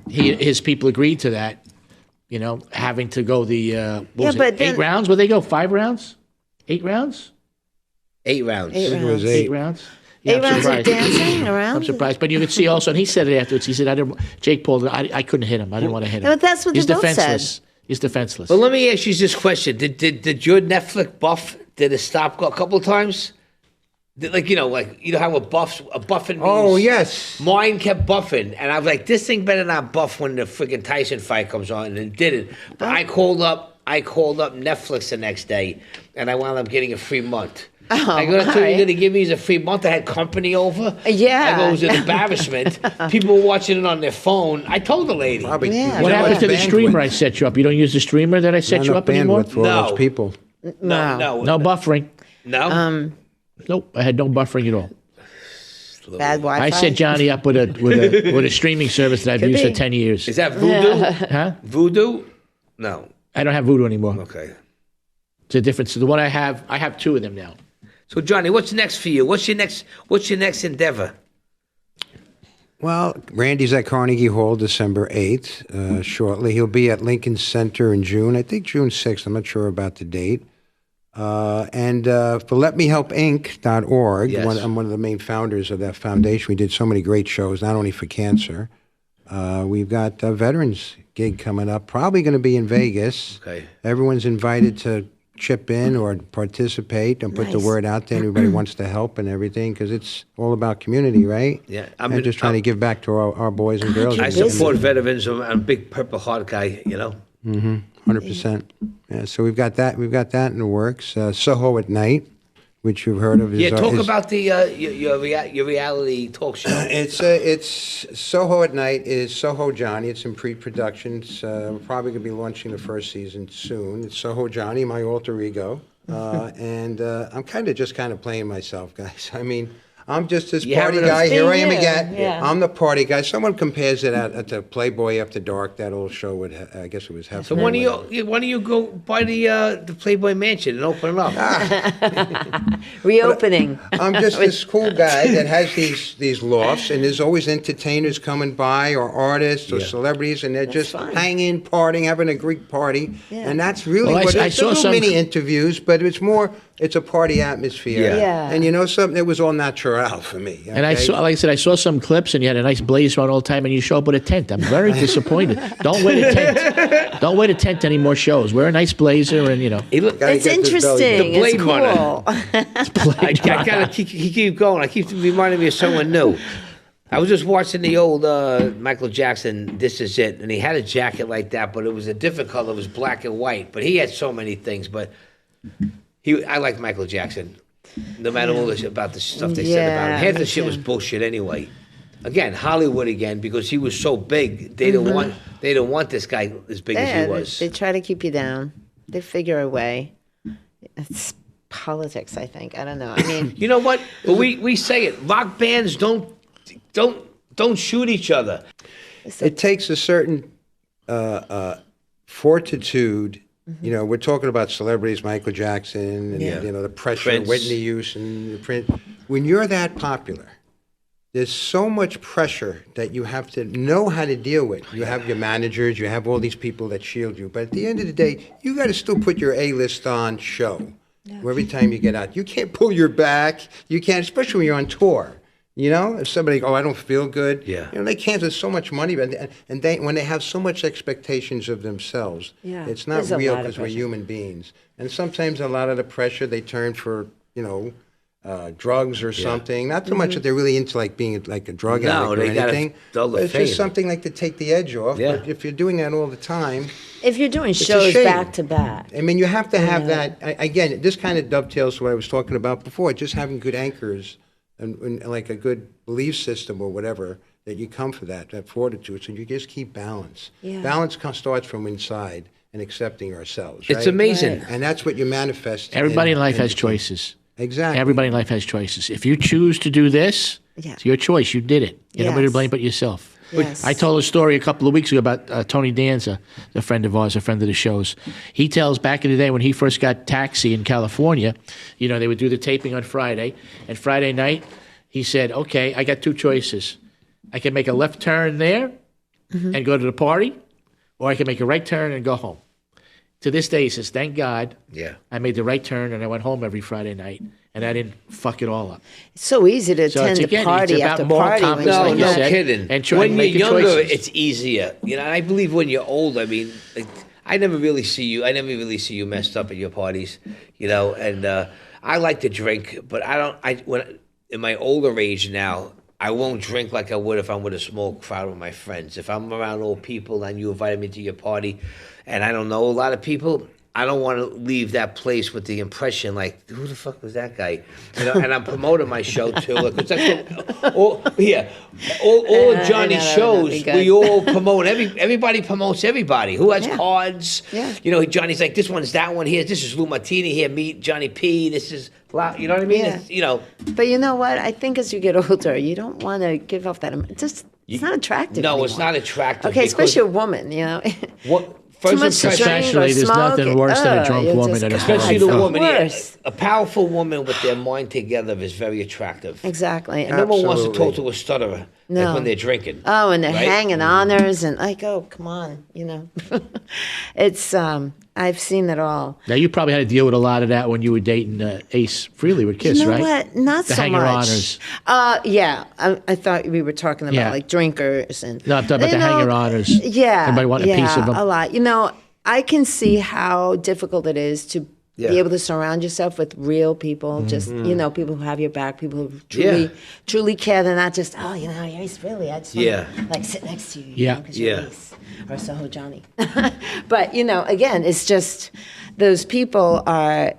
his people agreed to that. You know, having to go the what was it, 8 rounds? Would they go 5 rounds? 8 rounds? 8 rounds. 8 It was rounds. 8 rounds? Yeah, 8 I'm rounds of surprised. dancing around? I'm surprised, but you could see also, and he said it afterwards. He said, Jake Paul, I couldn't hit him. I didn't want to hit him. But that's what He's they both said. defenseless. He's defenseless. But let me ask you this question: Did your Netflix buff? Did it stop a couple of times? Like you know how a buffing means. Oh, yes. Mine kept buffing, and I was like, this thing better not buff when the freaking Tyson fight comes on, and it didn't. But I called up Netflix the next day, and I wound up getting a free month. I go, that's what you're going to give me is a free month. I had company over. Yeah. I go, it was an embarrassment. People were watching it on their phone. I told the lady. Probably. Yeah. What happened to the bandwidth. streamer I set you up? You don't use the streamer that I set Not you enough up anymore? bandwidth for all No. those people. No. No buffering. No? Nope, I had no buffering at all. Bad Wi-Fi. I set Johnny up with a streaming service that I've Could used be. for 10 years. Is that Voodoo? Huh? Voodoo? No. I don't have Voodoo anymore. Okay. It's a difference. The one I have 2 of them now. So Johnny, what's next for you? What's your next endeavor? Well, Randy's at Carnegie Hall December 8th, shortly. He'll be at Lincoln Center in June, I think June 6th. I'm not sure about the date. And for LetMeHelpInc.org, Yes. I'm one of the main founders of that foundation. We did so many great shows, not only for cancer. We've got a veterans gig coming up, probably going to be in Vegas. Okay. Everyone's invited to chip in or participate and put the Nice. word out there. Everybody wants to help and everything because it's all about community, right? Yeah, I'm just trying to give back to our boys and girls. I support veterans. I'm a big Purple Heart guy, you know. 100%. Yeah, so we've got that in the works. Soho at Night, which you've heard of. Yeah, talk about the your reality talk show. It's Soho at Night is SoHo Johnny. It's in pre-production. We're probably going to be launching the first season soon. It's SoHo Johnny, my alter ego, and I'm kind of playing myself, guys. I mean, I'm just this You party having a- guy. Here I am Yeah, again. yeah. I'm the party guy. Someone compares it to Playboy After Dark. That old show would, I guess it was. So why don't you go by the Playboy Mansion and open it up? Reopening. I'm just this cool guy that has these lofts, and there's always entertainers coming by, or artists, or Yeah. celebrities, and they're just fun. hanging, partying, having a Greek party, Yeah. and that's really Well, what I it's saw little some- mini interviews, but it's a party atmosphere. Yeah. Yeah. And you know something, it was all natural for me. And I okay? saw, like I said, I saw some clips, and you had a nice blazer on all the time, and you show up with a tent. I'm very disappointed. Don't wear the tent. Don't wear the tent to any more shows. Wear a nice blazer, and He look, Gotta It's get this belly interesting. The It's Blade Runner. cool. I gotta keep going. I keep reminding me of someone new. I was just watching the old Michael Jackson, This Is It, and he had a jacket like that, but it was a different color. It was black and white, but he had so many things. But I like Michael Jackson, no matter all this about the stuff they said about him. Yeah, Half the me shit was too. bullshit anyway. Again, Hollywood again, because he was so big. They didn't want this guy as big as Yeah, he was. they try to keep you down. They figure a way. It's politics, I think. I don't know. I mean, You know what? But we say it. Rock bands don't shoot each other. It takes a certain fortitude. You know, we're talking about celebrities, Michael Jackson, and Yeah. you know the pressure, Prince. Whitney Houston, the Prince. When you're that popular, there's so much pressure that you have to know how to deal with. You have your managers, you have all these people that shield you, but at the end of the day, you got to still put your A-list on show. Where every time you get out, you can't pull your back. You can't, especially when you're on tour. You know, if somebody, I don't feel good. Yeah. You know, they can't. There's so much money, and when they have so much expectations of themselves, Yeah, it's not there's a real lot of because we're pressure. human beings. And sometimes a lot of the pressure they turn for, drugs or something. Not so much that they're really into like being like a drug No, addict or they gotta anything. dull the But it's just fame. something like to take the edge off. Yeah. But if you're doing that all the time, If you're doing a shows shame. back to back. I mean, you have to have that. Again, this kind of dovetails to what I was talking about before. Just having good anchors and like a good belief system or whatever that you come for that fortitude. So you just keep balance. Yeah. Balance starts from inside and accepting ourselves. It's right? amazing. And that's what you manifest. everybody in life has choices. Exactly. Everybody in life has choices. If you choose to do this, Yeah. it's your choice. You did it. You nobody to Yes. blame but yourself. Yes. I told a story a couple of weeks ago about Tony Danza, a friend of ours, a friend of the show's. He tells back in the day when he first got Taxi in California, you know, they would do the taping on Friday. And Friday night, he said, okay, I got two choices. I can make a left turn there and go to the party, or I can make a right turn and go home. To this day, he says, thank God I made the right turn and I went home every Friday night. And I didn't fuck it all up. It's so easy to So attend it's, again, a party it's about after moral party. compass, No, like you no said, kidding. and try When and you're make your younger, choices. it's easier. You know, and I believe when you're old, I mean, like, I never really see you messed up at your parties. You know, and I like to drink, but when in my older age now, I won't drink like I would if I'm with a small crowd with my friends. If I'm around old people and you invited me to your party, and I don't know a lot of people, I don't want to leave that place with the impression like, who the fuck was that guy? You know, and I'm promoting my show too. Like, it's like, all of Johnny's that would not shows, be good. we all promote. Everybody promotes everybody. Who has Yeah. cards? Yeah. You know, Johnny's like, this one's that one here. This is Lou Martini here. Meet Johnny P. This is, you know what I mean? Yeah. It's, you know. But you know what? I think as you get older, you don't want to give off that. It's not attractive. No, anymore. it's not attractive. Okay, because especially a woman. You know. What? Too First much to impression, drink or Especially, there's smoke, nothing worse than a drunk you're woman just- at a God, party. especially the it's woman. worse. A powerful woman with their mind together is very attractive. Exactly. And no one wants to talk Absolutely. to a stutterer No. like when they're drinking. Oh, and they're right? hanging honors and like, oh, come on, you know. It's I've seen it all. Now, you probably had to deal with a lot of that when you were dating Ace Frehley with Kiss, You know right? what? Not The so hanger much. honors. Yeah. I thought we were talking about Yeah. like drinkers and. No, I'm talking about you the hanger know, honors. Yeah. Everybody wanted a piece of them. A lot. You know, I can see how difficult it is to Yeah. be able to surround yourself with real people. Just you know, people who have your back, people who truly care. They're not just you're Ace Frehley. I just want to like sit next to you. Yeah. Because you're Yeah. Ace or SoHo Johnny. But you know, again, it's just those people are.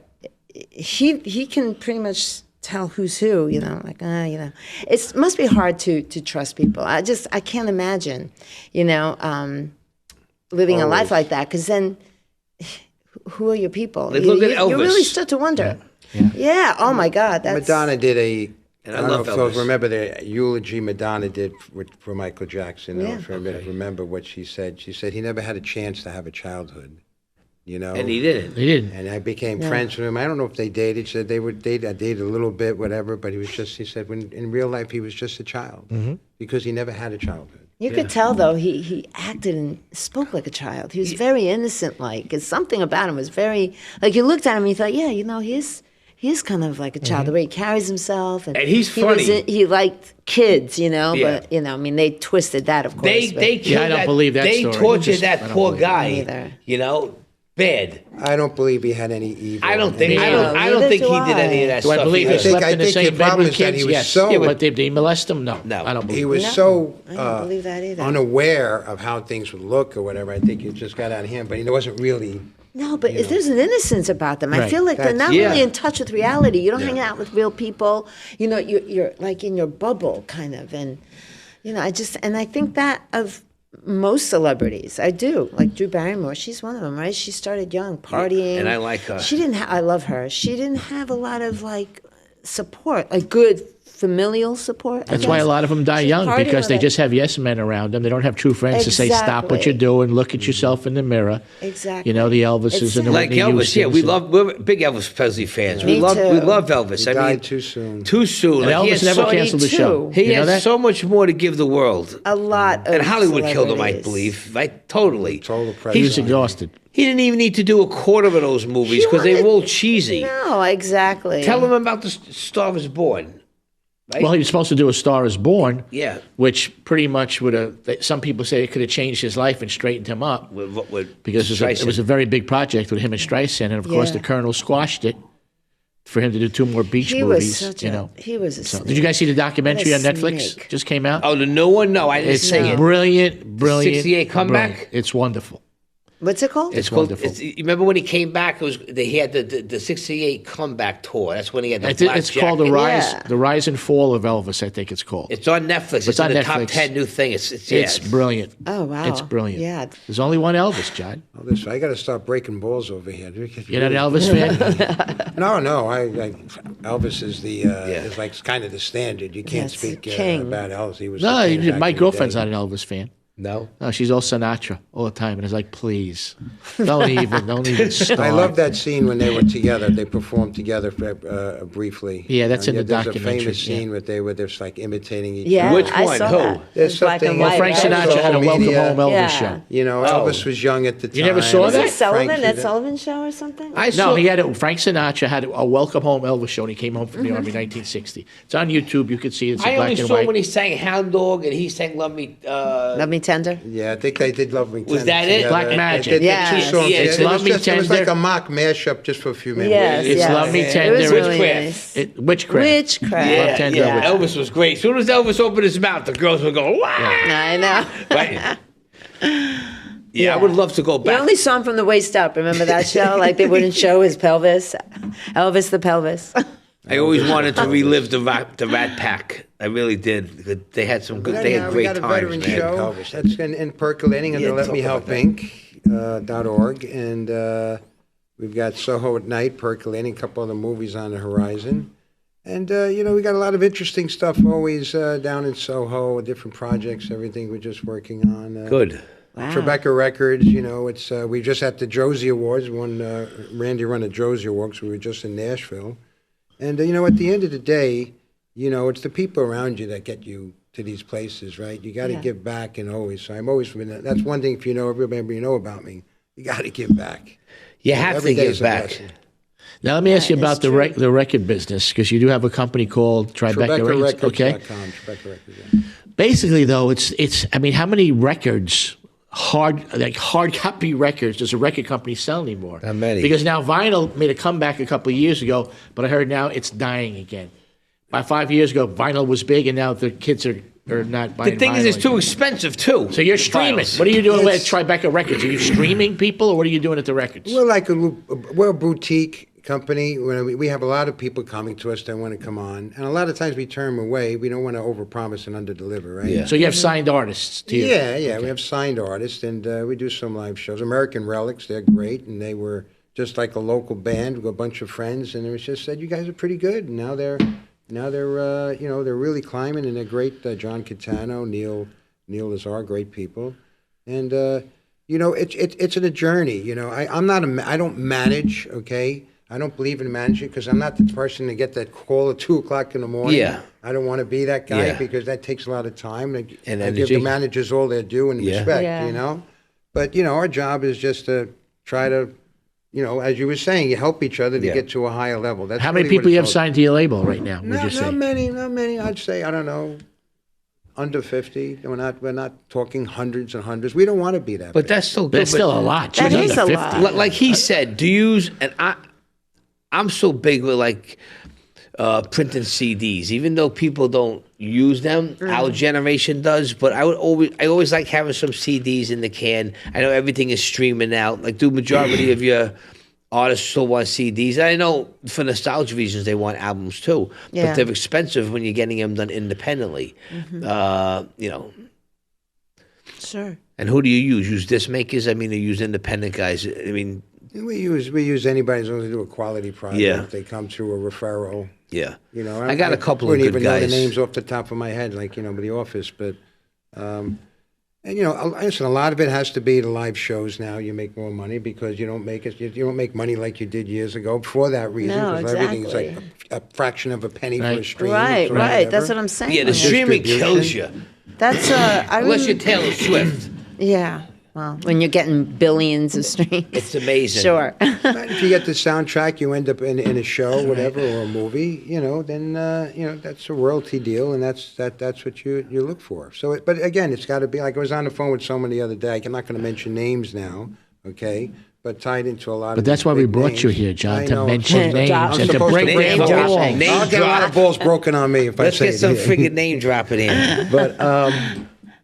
He can pretty much tell who's who. You know, like you know, it must be hard to trust people. I can't imagine. You know. Living a life like that, because then who are your people? Like, look at You Elvis. really start to wonder. Yeah. Oh my God. That's Madonna did a. And I I don't know love if you Elvis. remember the eulogy Madonna did for Michael Jackson. Yeah. If you remember what she said. She said he never had a chance to have a childhood. You know. And he didn't. They didn't. And I became friends with him. I don't know if they dated. She said they would date. I dated a little bit, whatever. But he was just. He said when in real life he was just a child because he never had a childhood. you could tell though he acted and spoke like a child. He was very innocent like. It's something about him was very like you looked at him and you thought, yeah, you know, he is kind of like a child. The way he carries himself and he's he was funny. he liked kids, you know, Yeah. but you know, I mean they twisted that of course. They but- killed Yeah, I don't that, believe that They story. tortured I that don't poor believe it. guy. Me either. You know, bad. I don't believe he had any evil. I don't think. Me I don't. neither. I don't Neither think do he did any of I. that Do I stuff. believe he either. slept I in the think same the bed problem with is that kids? he was Yes. so- Yeah, but did he molest them? No. No. I don't believe He it. was No, so I don't believe that either. unaware of how things would look or whatever. I think it just got out of hand. But he wasn't really. No, but there's an innocence about them. I Right. feel like they're not That's- really Yeah. in touch with reality. You don't hang out with real people. You know, you're like in your bubble, kind of. And you know, I think that of most celebrities, I do. Like Drew Barrymore, she's one of them, right? She started young, partying, and I like her. She didn't. I love her. She didn't have a lot of like support, like good familial support. I That's why a guess. lot of them die She's young partying because with they it. just have yes men around them. They don't have true friends to say, stop what Exactly. you're doing, look at yourself in the mirror. Exactly. You know, the Elvises and the Like Whitney Elvis, yeah, we Houstons. love. We're big Elvis Presley fans. Me We love. too. We love Elvis. He I died mean, too soon. too soon. And Like, he Elvis has never so, canceled the show. He You know has that? so much more to give the world. a lot of And Hollywood killed him, I celebrities. believe. Right? Totally. Total He was president. exhausted. He didn't even need to do a quarter of those movies because they were all cheesy. No, exactly. Tell him about the Star is Born. Right? Well, he was supposed to do A Star is Born, Yeah. which pretty much would have, some people say it could have changed his life and straightened him up With because it was a very big project with him and Streisand. And of course, Yeah. the Colonel squashed it for him to do 2 more beach He movies. was such you a. know. He was a. So, snake. did you guys see the documentary on What a Netflix? snake. Just came out. Oh, the new one? No, I didn't It's see it. brilliant. 68 comeback? brilliant. It's wonderful. What's it called? It's called. wonderful. You remember when he came back? He had the '68 comeback tour. That's when he had the black It's called the jacket. rise and fall of Elvis. I think it's called. It's on Netflix. It's on in the top Netflix. 10 new thing. It's It's brilliant. Oh, wow. It's brilliant. Yeah. There's only one Elvis, John. Listen, I got to stop breaking balls over here. You're not an Elvis fan? No. Elvis is is like kind of the standard. You can't Yes, speak king. about Elvis. He was No, the king back my in the girlfriend's day. not an Elvis fan. No. No, she's all Sinatra all the time, and it's like, please, don't even start. I love that scene when they were together. They performed together briefly. Yeah, that's in the There's documentary, a famous scene yeah. where they're just like imitating each Yeah, other. Which I one? saw Who? that. There's It's black and something- Well, white. Frank Right? Sinatra had a Social Welcome media. Home Elvis Yeah. show. You know, Elvis was young at the time. You never saw Was that? it Sullivan? Frank That did it. Sullivan show or something? Frank Sinatra had a Welcome Home Elvis show, and he came home from the Army in 1960. It's on YouTube. You can see it. It's in I black only and saw white. when he sang Hound Dog and he sang Love Me. Love Me Tender? Yeah, I think they did Love Me Was Tender that it? together. Black They Magic. did the Yeah. two songs. Yeah, it's it, Love was Me just, it was like Tender. a mock mashup just for a few minutes. Yes, It's yes. Love Me It was Tender. really Witchcraft. nice. Witchcraft. Witchcraft. Yeah, Love Tender, yeah. Witchcraft. Elvis was great. As soon as Elvis opened his mouth, the girls would go, wow. I know. Right? Yeah, I would love to go You back. only saw him from the waist up. Remember that show? Like they wouldn't show his pelvis. Elvis the pelvis. I always wanted to relive the Rat Pack. I really did. They had some good. They had we great got a times, veteran man. show. That's in percolating under Yeah, Let talk Me about Help that. Inc. .org, and we've got Soho at Night percolating, a couple other movies on the horizon. And, we got a lot of interesting stuff always down in Soho, different projects, everything we're just working on. Good. Wow. Tribeca Records, it's we just had the Josie Awards. Randy run the Josie Awards. We were just in Nashville. And, at the end of the day, it's the people around you that get you to these places, right? You got to give back and always. So I'm always, that's one thing, if you know everybody you know about me, you got to give back. You have to Every day give is a back. blessing. Now, let me ask you That about is true. the record business, because you do have a company called Tribeca Records. Okay. TribecaRecords.com, Tribeca Records, yeah. Basically, though, it's. I mean, how many records, hard copy records, does a record company sell anymore? Not many. Because now vinyl made a comeback a couple of years ago, but I heard now it's dying again. About 5 years ago, vinyl was big, and now the kids are not buying. The thing is, vinyl it's too anymore. expensive too. So you're streaming. Vinyls. What are you doing It's- with Tribeca Records? Are you streaming people, or what are you doing at the records? We're a boutique company. We have a lot of people coming to us that want to come on, and a lot of times we turn them away. We don't want to overpromise and underdeliver, right? Yeah. So you have signed artists to you. Yeah. We have signed artists, and we do some live shows. American Relics, they're great, and they were just like a local band with a bunch of friends, and it was just said, you guys are pretty good. And now they're they're really climbing, and they're great. John Catano, Neil Lazar, great people, and it's a journey. I don't manage, okay. I don't believe in managing because I'm not the person to get that call at 2:00 in the morning. Yeah. I don't want to be that guy Yeah. because that takes a lot of time. And I give energy. the managers all their due and Yeah. respect, Yeah. But, our job is just to try to, as you were saying, you help each other to Yeah. get to a higher level. That's How many really what people you have it's all- signed to your label right now? Would you Not say? many. I'd say, I don't know, under 50. We're not talking hundreds and hundreds. We don't want to be that But big. that's still good. But it's still a lot. That She's is under a 50. lot. Like he said, do you use and I'm so big with printing CDs, even though people don't use them. Our generation does, but I always like having some CDs in the can. I know everything is streaming out. Like, the majority of your artists still want CDs. And I know for nostalgia reasons they want albums too, Yeah. but they're expensive when you're getting them done independently. Sure. And who do you use? Use disc makers? I mean, you use independent guys. I mean, We use anybody as long as they do a quality project. Yeah. If they come through a referral. yeah. I got a couple of wouldn't good even know guys. the names off the top of my head, like with the Office. But, listen, a lot of it has to be the live shows. Now you make more money because you don't make money like you did years ago for that reason. No, because everything's like exactly. a fraction of a penny for a Right. stream. Right. or That's whatever. what I'm saying. Yeah, the streaming distribution. kills you. That's Unless you're Taylor Swift. Yeah. Well, when you're getting billions of streams. It's amazing. Sure. If you get the soundtrack, you end up in a show, whatever, or a movie. Then that's a royalty deal, and that's what you look for. So, but again, it's got to be like I was on the phone with someone the other day. I'm not going to mention names now, okay? But tied into a lot of. But that's these why we big brought you names. here, John, I to know. mention names I'm and to supposed break to name the drop. wall. Name I'll get a lot of balls broken on me if I Let's say get it some here. friggin' name dropping in. But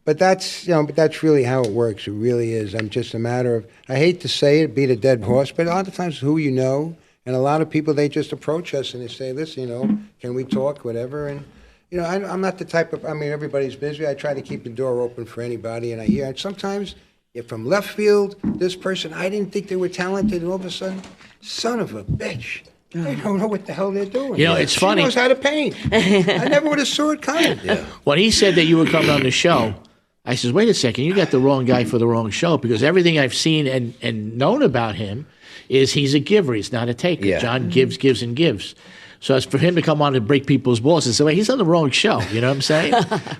But that's but that's really how it works. It really is. I'm just a matter of, I hate to say it, beat a dead horse, but a lot of times who you know, and a lot of people, they just approach us and they say, listen, can we talk, whatever, and I'm not the type of, everybody's busy. I try to keep the door open for anybody, and I hear, and sometimes, if from left field, this person, I didn't think they were talented, and all of a sudden, son of a bitch. They don't know what the hell they're doing. It's funny. She knows how to paint. I never would have saw it coming. Yeah. When he said that you were coming on the show, I says, wait a second, you got the wrong guy for the wrong show, because everything I've seen and known about him is he's a giver. He's not a taker. Yeah. John gives, and gives. So as for him to come on and break people's balls and say, well, he's on the wrong show. You know what I'm saying?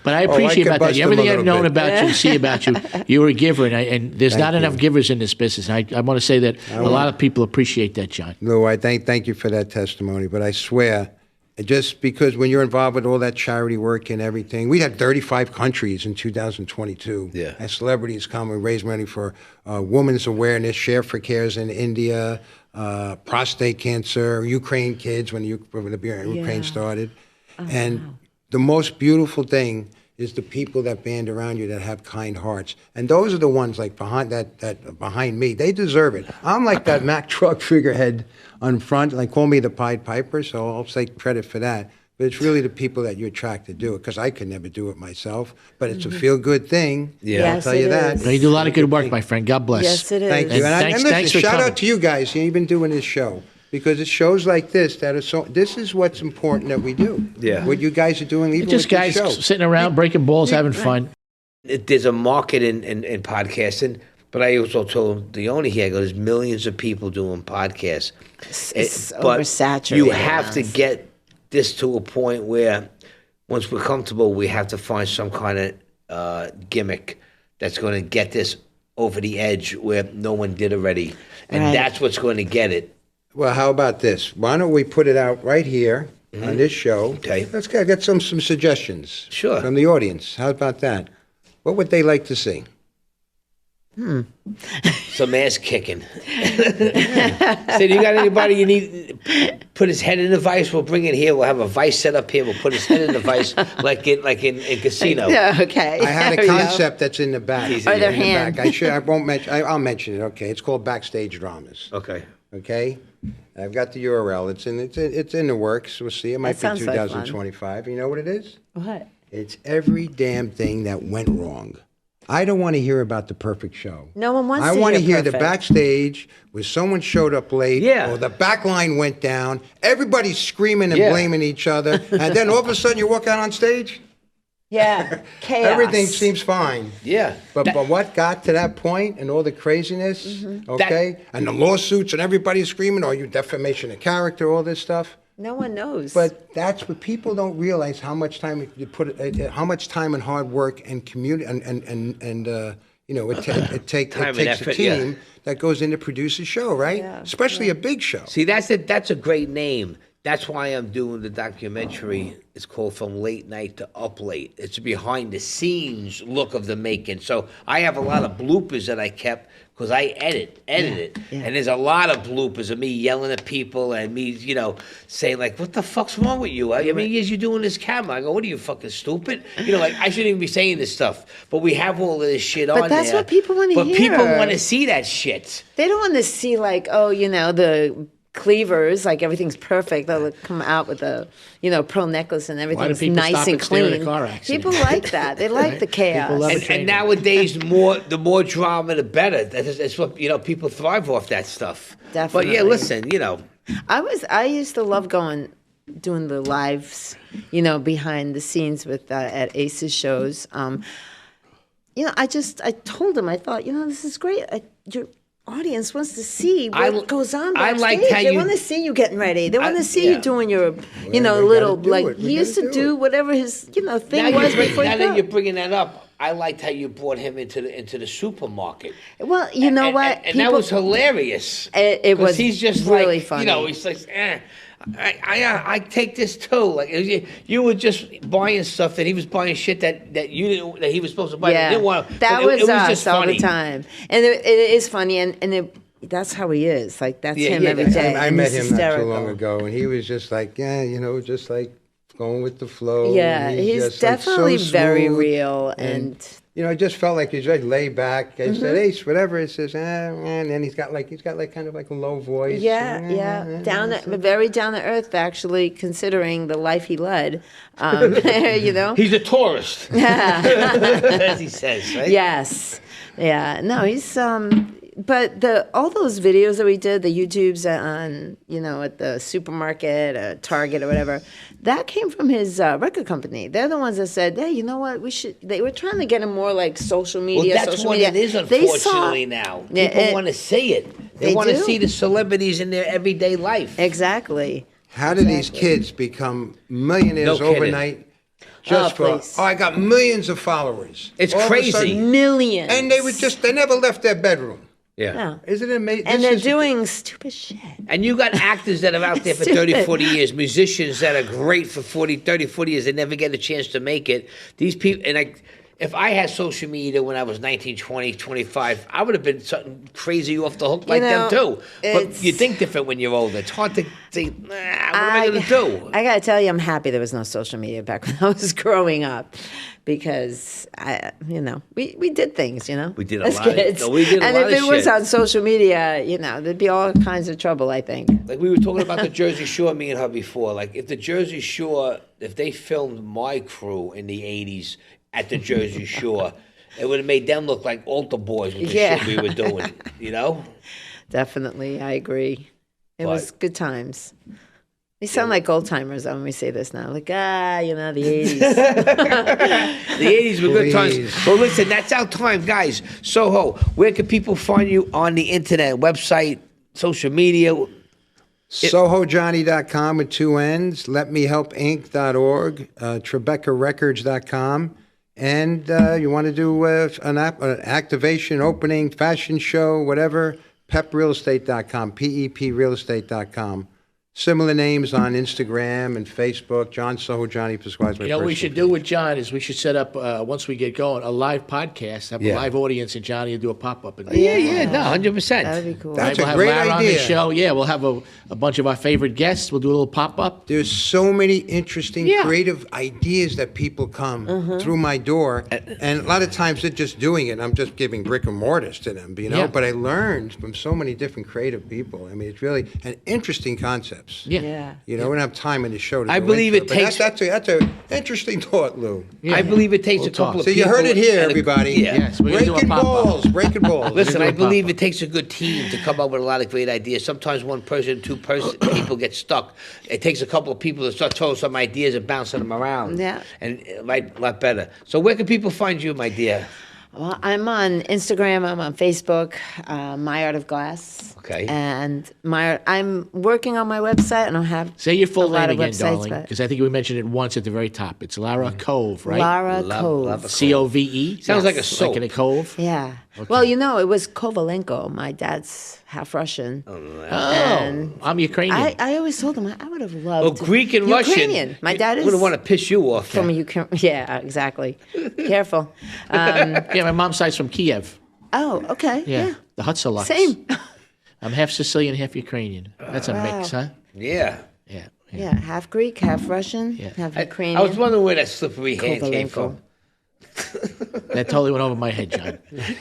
But I appreciate could about that. bust him Everything a I've little known bit. about you and see about you, you're a giver. And there's not enough givers in this business. And I want to say that a lot of people appreciate that, John. Lou, I thank you for that testimony, but I swear, just because when you're involved with all that charity work and everything, we had 35 countries in 2022. Yeah. And celebrities come and raise money for women's awareness, Share for Cares in India, prostate cancer, Ukraine kids when Ukraine started. And the most beautiful thing is the people that band around you that have kind hearts. And those are the ones like behind me. They deserve it. I'm like that Mack truck figurehead on front, like call me the Pied Piper, so I'll take credit for that. But it's really the people that you attract to do it, because I could never do it myself. But it's a feel-good thing. Yeah. I'll Yes, tell you it that. is. You do a lot of good work, my friend. God bless. Yes, it is. Thank you. And And listen, thanks for shout coming. out to you guys. You've been doing this show, because it's shows like this that are so. This is what's important that we do. Yeah. What you guys are doing, even Just with guys this show. sitting around, breaking balls, having fun. There's a market in podcasting, but I also told the owner here, I go, there's millions of people doing podcasts. It's But oversaturated. you have to yes. get this to a point where once we're comfortable, we have to find some kind of gimmick that's going to get this over the edge where no one did already. And Right. that's what's going to get it. Well, how about this? Why don't we put it out right here on this show? Okay. Let's get some suggestions. Sure. From the audience. How about that? What would they like to see? Some ass kicking. Say, do you got anybody you need? Put his head in the vice. We'll bring it here. We'll have a vice set up here. We'll put his head in the vice like in casino. Yeah, okay. I had There a we go. concept that's in the back. Or their In the hand. back. I won't mention. I'll mention it. Okay. It's called Backstage Dramas. Okay. Okay. I've got the URL. It's in the works. We'll see. It might That be sounds like fun. 2025. You know what it is? What? It's every damn thing that went wrong. I don't want to hear about the perfect show. No one wants I to want to hear hear the perfect. backstage where someone showed up late, Yeah. or the back line went down. Everybody's screaming and Yeah. blaming each other, and then all of a sudden you walk out on stage. Yeah, chaos. Everything seems fine. Yeah. But what got to that point and all the craziness, Mm-hmm. okay, and the lawsuits and everybody screaming, "Oh, you defamation of character," all this stuff. No one knows. But that's what people don't realize, how much time you put, how much time and hard work and community and it takes Time and a effort, team yeah. that goes in to produce a show, right? Yeah, Especially a big show. See, that's a great name. That's why I'm doing the documentary. It's called From Late Night to Up Late. It's a behind the scenes look of the making. So I have a lot of bloopers that I kept because I edit it. Yeah. And there's a lot of bloopers of me yelling at people and me, saying like, what the fuck's wrong with you? I mean, years you doing this camera? I go, what are you, fucking stupid? Like I shouldn't even be saying this stuff. But we have all of this shit on there. But that's what people wanna But people hear. want to see that shit. they don't want to see like, the cleavers, like everything's perfect. They'll come out with a, pearl necklace and everything's people nice stop and and stare at a clean. car accident? People like that. They like the chaos. People love it. And nowadays, the more drama, the better. That's what people thrive off that stuff. But yeah, Definitely. listen, I used to love doing the lives, behind the scenes with at Ace's shows. I told him, I thought, this is great. Your audience wants to see what goes on I backstage. liked how They you- want to see you getting ready. They want to see yeah. you doing your, we little, gotta do like, it. We he used gotta to do do it. whatever his, thing now was before that he you're bringing that up, I liked how you brought him into the supermarket. Well, you know what? And that was hilarious. It 'Cause was he's just really like, funny. he's like, I take this too. Like you were just buying stuff that he was buying shit that you didn't, that he was supposed to buy. Yeah, Didn't want, that but was, it was us just all funny. the time, and it is funny, and that's how he is. Like that's Yeah, him yeah, every that's- day. I and met he's him not too hysterical. long ago, and he was just like, just like going with the flow. Yeah, and he's just, like, so definitely very smooth. real, and I just felt like he's very laid back. I said, Ace, whatever. He says, and then he's got kind of like a low voice. Yeah. Very down to earth, actually, considering the life he led. He's a tourist, as he says, right? Yes. Yeah. No, he's but all those videos that we did, the YouTubes on, at the supermarket, Target or whatever, that came from his record company. They're the ones that said, hey, you know what, they were trying to get him more like social media. Well, that's what it is, unfortunately, now. People want to see it. They want to see the celebrities in their everyday life. Exactly. How do these kids become millionaires overnight? I got millions of followers. It's all crazy. Millions. And they never left their bedroom. Yeah. No. Isn't it amazing? And they're doing stupid shit. And you got actors that are out there for 30, 40 years, musicians that are great for 30, 40 years, they never get a chance to make it. These people, if I had social media when I was 19, 20, 25, I would have been something crazy off the hook like them too. But you think different when you're older. It's hard to think, what am I going to do? I got to tell you, I'm happy there was no social media back when I was growing up. Because we did things, We did a as lot. Kids. We did a and lot if of it was shit. on social media, there'd be all kinds of trouble. I think. Like we were talking about the Jersey Shore, me and her before. Like if the Jersey Shore, if they filmed my crew in the '80s at the Jersey Shore, it would have made them look like altar boys with the shit we were doing. Definitely, I agree. It was good times. We sound like old timers when we say this now. Like, the 80s. The 80s were good times. Well, listen, that's our time, guys. Soho, where can people find you on the internet, website, social media? SoHoJohnny.com with 2 N's. LetMeHelpInc.org. TrebeccaRecords.com. And you want to do an activation, opening, fashion show, whatever, PepRealEstate.com, PEPRealEstate.com. Similar names on Instagram and Facebook. John SoHo Johnny Pasquale. What we should do with John is we should set up, once we get going, a live podcast, have a live audience, and Johnny will do a pop-up. No, 100%. That'd be cool. That's we'll a have great Lara on the idea. show. Yeah, we'll have a bunch of our favorite guests. We'll do a little pop-up. There's so many interesting, creative ideas that people come through my door. And a lot of times they're just doing it. I'm just giving brick and mortars to them, Yeah. But I learned from so many different creative people. I mean, it's really an interesting concepts. Yeah. We don't have time in the show to I go believe into it but takes- That's an interesting thought, Lou. Yeah. I believe it takes We'll a couple talk. of So people. you heard it here, and everybody. Yes, we're gonna do a Breaking pop-up. balls, breaking balls. Listen, do a I believe pop-up. it takes a good team to come up with a lot of great ideas. Sometimes one person, two people get stuck. It takes a couple of people to start throwing some ideas and bouncing them around. Yeah. And it might a lot better. So where can people find you, my dear? Well, I'm on Instagram. I'm on Facebook. My Art of Glass. Okay. And I'm working on my website. I don't have Say your full a lot name of again, websites, darling, but- because I think we mentioned it once at the very top. It's Lara Cove, right? Lara Cove. Love a Cove. Sounds like a Like soap. in a cove. Yeah. Well, it was Kovalenko. My dad's half Russian. Oh, I'm Ukrainian. I always told him I would have loved. Well, Greek and Ukrainian. Russian. My dad is Wouldn't want to piss you off. from Ukraine. Yeah, exactly. Careful. Yeah, my mom's side's from Kiev. Oh, okay. Yeah, the Hutzalaks. Same. I'm half Sicilian, half Ukrainian. That's a mix, huh? Yeah. Yeah. Yeah, half Greek, half Russian, Yeah. half I Ukrainian. was wondering where that slippery hand came Kovalenko. from. That totally went over my head, John.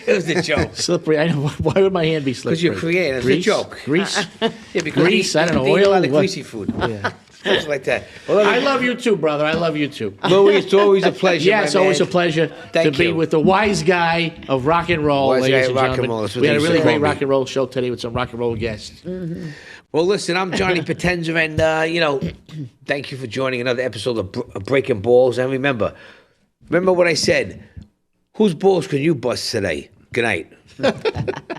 It was a joke. Slippery. I know. Why would my hand be slippery? Because you're Korean. It's a Grease? joke. Grease. Yeah, because Grease, I don't know, they eat a oil, lot of what? greasy food. Yeah. Stuff like that. Well, I love you too, brother. I love you too. Louis, it's always a pleasure. Yeah, my it's always man. a pleasure Thank to be you. with the wise guy of rock and roll, Wise guy ladies of and rock and gentlemen. roll. That's what We had a they really used to great call me. rock and roll show today with some rock and roll guests. Well, listen, I'm Johnny Potenza, and, thank you for joining another episode of Breakin Ballz. And remember what I said. Whose balls can you bust today? Good night.